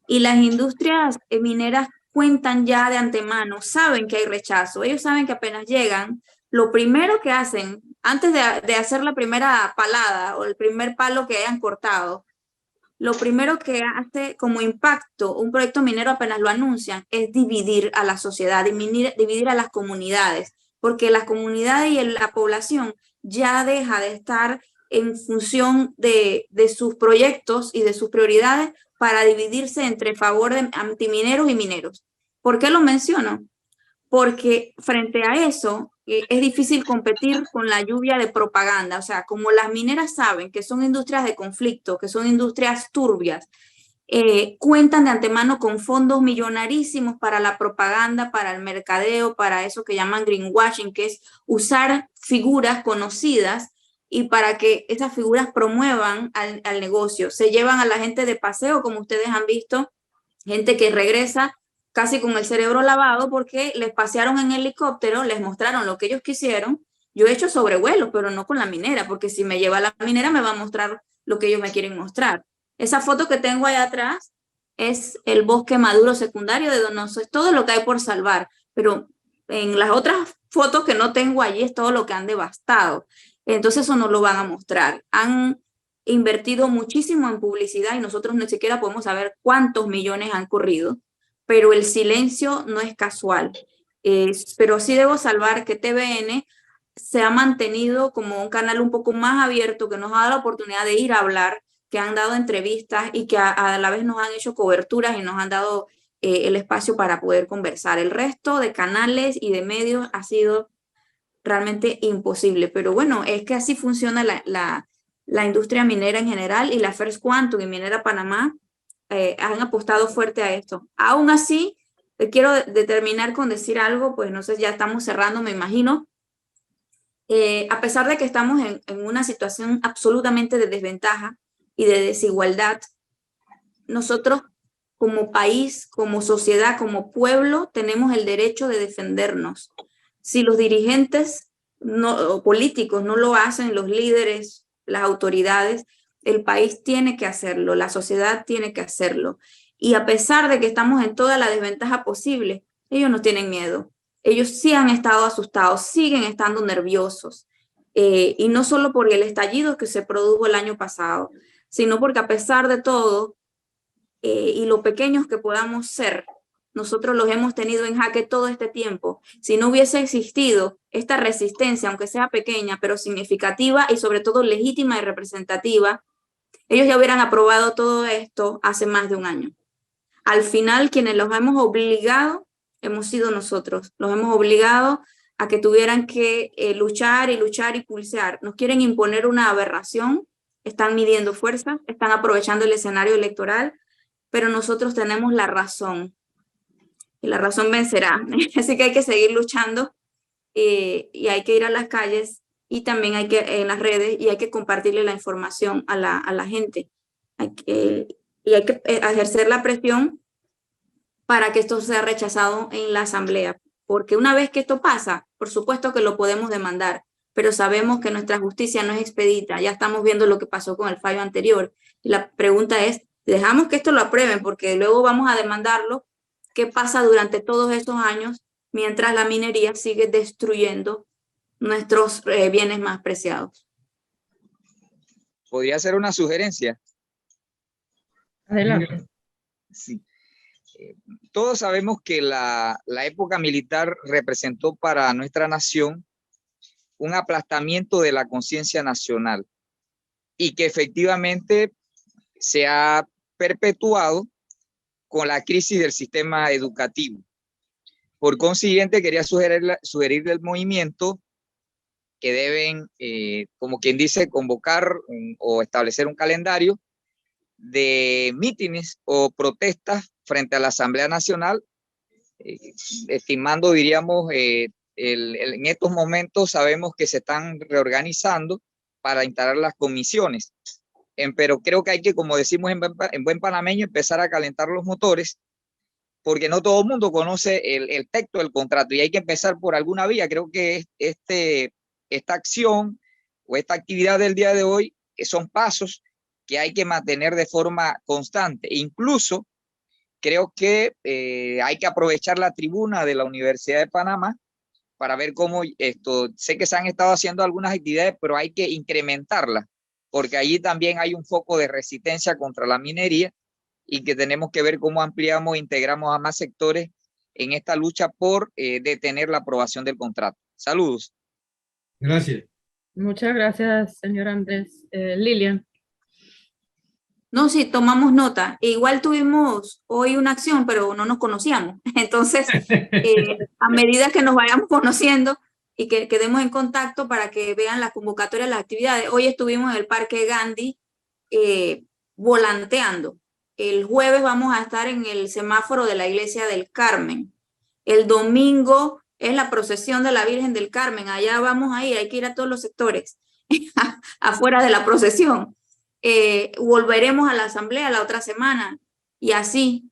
Y las industrias mineras cuentan ya de antemano, saben que hay rechazo, ellos saben que apenas llegan, lo primero que hacen, antes de hacer la primera palada o el primer palo que hayan cortado, lo primero que hace como impacto un proyecto minero apenas lo anuncian es dividir a la sociedad, dividir a las comunidades, porque las comunidades y la población ya deja de estar en función de sus proyectos y de sus prioridades para dividirse entre favor de antimineros y mineros. ¿Por qué lo menciono? Porque frente a eso es difícil competir con la lluvia de propaganda. O sea, como las mineras saben que son industrias de conflicto, que son industrias turbias, cuentan de antemano con fondos millonarísimos para la propaganda, para el mercadeo, para eso que llaman greenwashing, que es usar figuras conocidas y para que esas figuras promuevan al negocio. Se llevan a la gente de paseo, como ustedes han visto, gente que regresa casi con el cerebro lavado porque les pasearon en helicóptero, les mostraron lo que ellos quisieron. Yo he hecho sobrevuelos, pero no con la minera, porque si me lleva a la minera me va a mostrar lo que ellos me quieren mostrar. Esa foto que tengo allá atrás es el bosque maduro secundario de Donoso, es todo lo que hay por salvar, pero en las otras fotos que no tengo allí es todo lo que han devastado. Entonces eso no lo van a mostrar. Han invertido muchísimo en publicidad y nosotros ni siquiera podemos saber cuántos millones han corrido, pero el silencio no es casual. Pero sí debo salvar que TVN se ha mantenido como un canal un poco más abierto, que nos ha dado la oportunidad de ir a hablar, que han dado entrevistas y que a la vez nos han hecho coberturas y nos han dado el espacio para poder conversar. El resto de canales y de medios ha sido realmente imposible, pero bueno, es que así funciona la industria minera en general, y la First Quantum y Minera Panamá han apostado fuerte a esto. Aún así, quiero terminar con decir algo, pues no sé, ya estamos cerrando, me imagino. A pesar de que estamos en una situación absolutamente de desventaja y de desigualdad, nosotros como país, como sociedad, como pueblo, tenemos el derecho de defendernos. Si los dirigentes políticos no lo hacen, los líderes, las autoridades, el país tiene que hacerlo, la sociedad tiene que hacerlo. Y a pesar de que estamos en toda la desventaja posible, ellos no tienen miedo. Ellos sí han estado asustados, siguen estando nerviosos. Y no solo por el estallido que se produjo el año pasado, sino porque a pesar de todo, y lo pequeños que podamos ser, nosotros los hemos tenido en jaque todo este tiempo. Si no hubiese existido esta resistencia, aunque sea pequeña, pero significativa y sobre todo legítima y representativa, ellos ya hubieran aprobado todo esto hace más de un año. Al final, quienes los hemos obligado, hemos sido nosotros. Los hemos obligado a que tuvieran que luchar y luchar y pulsear. Nos quieren imponer una aberración, están midiendo fuerza, están aprovechando el escenario electoral, pero nosotros tenemos la razón. Y la razón vencerá. Así que hay que seguir luchando y hay que ir a las calles y también hay que en las redes y hay que compartirle la información a la gente. Y hay que ejercer la presión para que esto sea rechazado en la asamblea. Porque una vez que esto pasa, por supuesto que lo podemos demandar, pero sabemos que nuestra justicia no es expedita. Ya estamos viendo lo que pasó con el fallo anterior. Y la pregunta es, ¿dejamos que esto lo aprueben porque luego vamos a demandarlo? ¿Qué pasa durante todos estos años mientras la minería sigue destruyendo nuestros bienes más preciados? ¿Podría ser una sugerencia? Adelante. Sí. Todos sabemos que la época militar representó para nuestra nación un aplastamiento de la conciencia nacional y que efectivamente se ha perpetuado con la crisis del sistema educativo. Por consiguiente, quería sugerirle al movimiento que deben, como quien dice, convocar o establecer un calendario de mítines o protestas frente a la Asamblea Nacional, estimando, diríamos, en estos momentos sabemos que se están reorganizando para instalar las comisiones. Pero creo que hay que, como decimos en buen panameño, empezar a calentar los motores, porque no todo el mundo conoce el texto del contrato y hay que empezar por alguna vía. Creo que esta acción o esta actividad del día de hoy son pasos que hay que mantener de forma constante. Incluso creo que hay que aprovechar la tribuna de la Universidad de Panamá para ver cómo sé que se han estado haciendo algunas actividades, pero hay que incrementarlas, porque allí también hay un foco de resistencia contra la minería y que tenemos que ver cómo ampliamos e integramos a más sectores en esta lucha por detener la aprobación del contrato. Saludos. Gracias. Muchas gracias, señor Andrés. Lilian. No, sí, tomamos nota. Igual tuvimos hoy una acción, pero no nos conocíamos. Entonces, a medida que nos vayamos conociendo y que quedemos en contacto para que vean las convocatorias, las actividades. Hoy estuvimos en el Parque Gandhi volanteando. El jueves vamos a estar en el semáforo de la Iglesia del Carmen. El domingo es la procesión de la Virgen del Carmen. Allá vamos a ir, hay que ir a todos los sectores, afuera de la procesión. Volveremos a la asamblea la otra semana y así.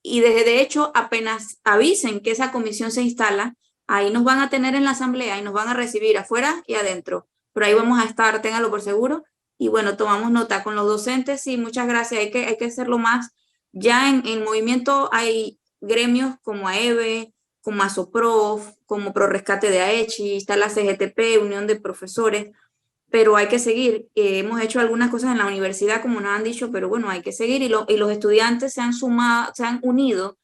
Y de hecho, apenas avisen que esa comisión se instala, ahí nos van a tener en la asamblea y nos van a recibir afuera y adentro. Pero ahí vamos a estar, téngalo por seguro. Y bueno, tomamos nota con los docentes. Sí, muchas gracias. Hay que hacerlo más. Ya en movimiento hay gremios como AEBE, como ASOPROF, como ProRescate de AECHI, está la CGTP, Unión de Profesores, pero hay que seguir. Hemos hecho algunas cosas en la universidad, como nos han dicho, pero bueno, hay que seguir y los estudiantes se han sumado, se han unido.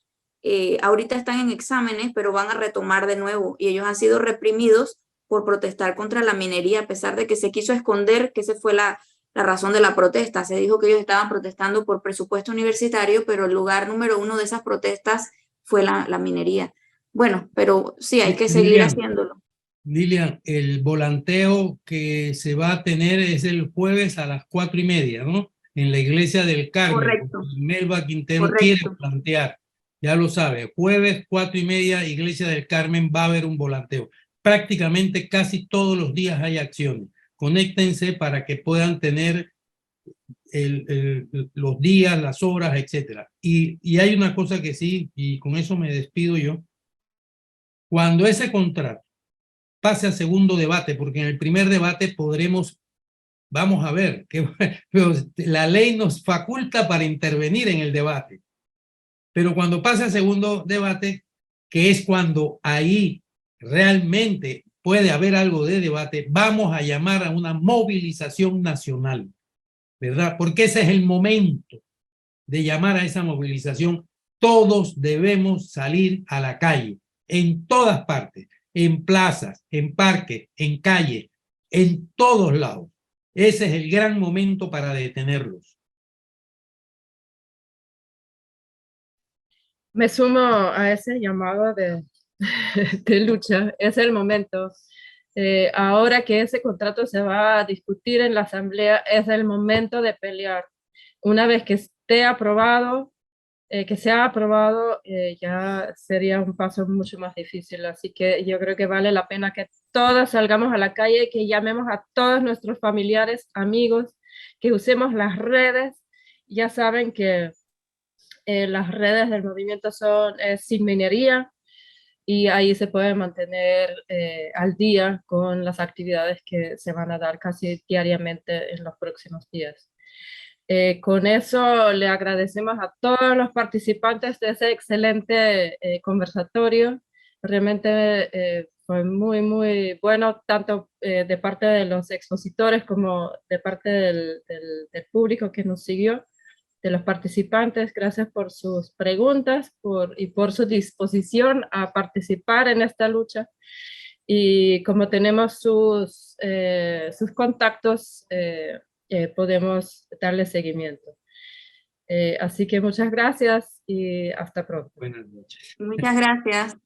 Ahorita están en exámenes, pero van a retomar de nuevo y ellos han sido reprimidos por protestar contra la minería, a pesar de que se quiso esconder que esa fue la razón de la protesta. Se dijo que ellos estaban protestando por presupuesto universitario, pero el lugar número uno de esas protestas fue la minería. Bueno, pero sí, hay que seguir haciéndolo. Lilian, el volanteo que se va a tener es el jueves a las 4:30, ¿no? En la Iglesia del Carmen. Correcto. Melba Quintero Correcto. quiere plantear, ya lo sabe, jueves 4:30, Iglesia del Carmen, va a haber un volanteo. Prácticamente casi todos los días hay acciones. Conéctense para que puedan tener los días, las horas, etcétera. Y hay una cosa que sí, y con eso me despido yo. Cuando ese contrato pase a segundo debate, porque en el primer debate vamos a ver, que la ley nos faculta para intervenir en el debate. Pero cuando pase a segundo debate, que es cuando ahí realmente puede haber algo de debate, vamos a llamar a una movilización nacional, ¿verdad? Porque ese es el momento de llamar a esa movilización. Todos debemos salir a la calle, en todas partes, en plazas, en parques, en calles, en todos lados. Ese es el gran momento para detenerlos. Me sumo a ese llamado de lucha. Es el momento. Ahora que ese contrato se va a discutir en la Asamblea, es el momento de pelear. Una vez que esté aprobado, que sea aprobado, ya sería un paso mucho más difícil. Así que yo creo que vale la pena que todos salgamos a la calle, que llamemos a todos nuestros familiares, amigos, que usemos las redes. Ya saben que las redes del movimiento son Sin Minería, y ahí se puede mantener al día con las actividades que se van a dar casi diariamente en los próximos días. Con eso le agradecemos a todos los participantes de ese excelente conversatorio. Realmente fue muy, muy bueno, tanto de parte de los expositores como de parte del público que nos siguió, de los participantes. Gracias por sus preguntas y por su disposición a participar en esta lucha. Y como tenemos sus contactos, podemos darle seguimiento. Así que muchas gracias y hasta pronto. Buenas noches. Muchas gracias.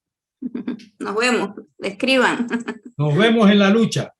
Nos vemos. Escriban. Nos vemos en la lucha.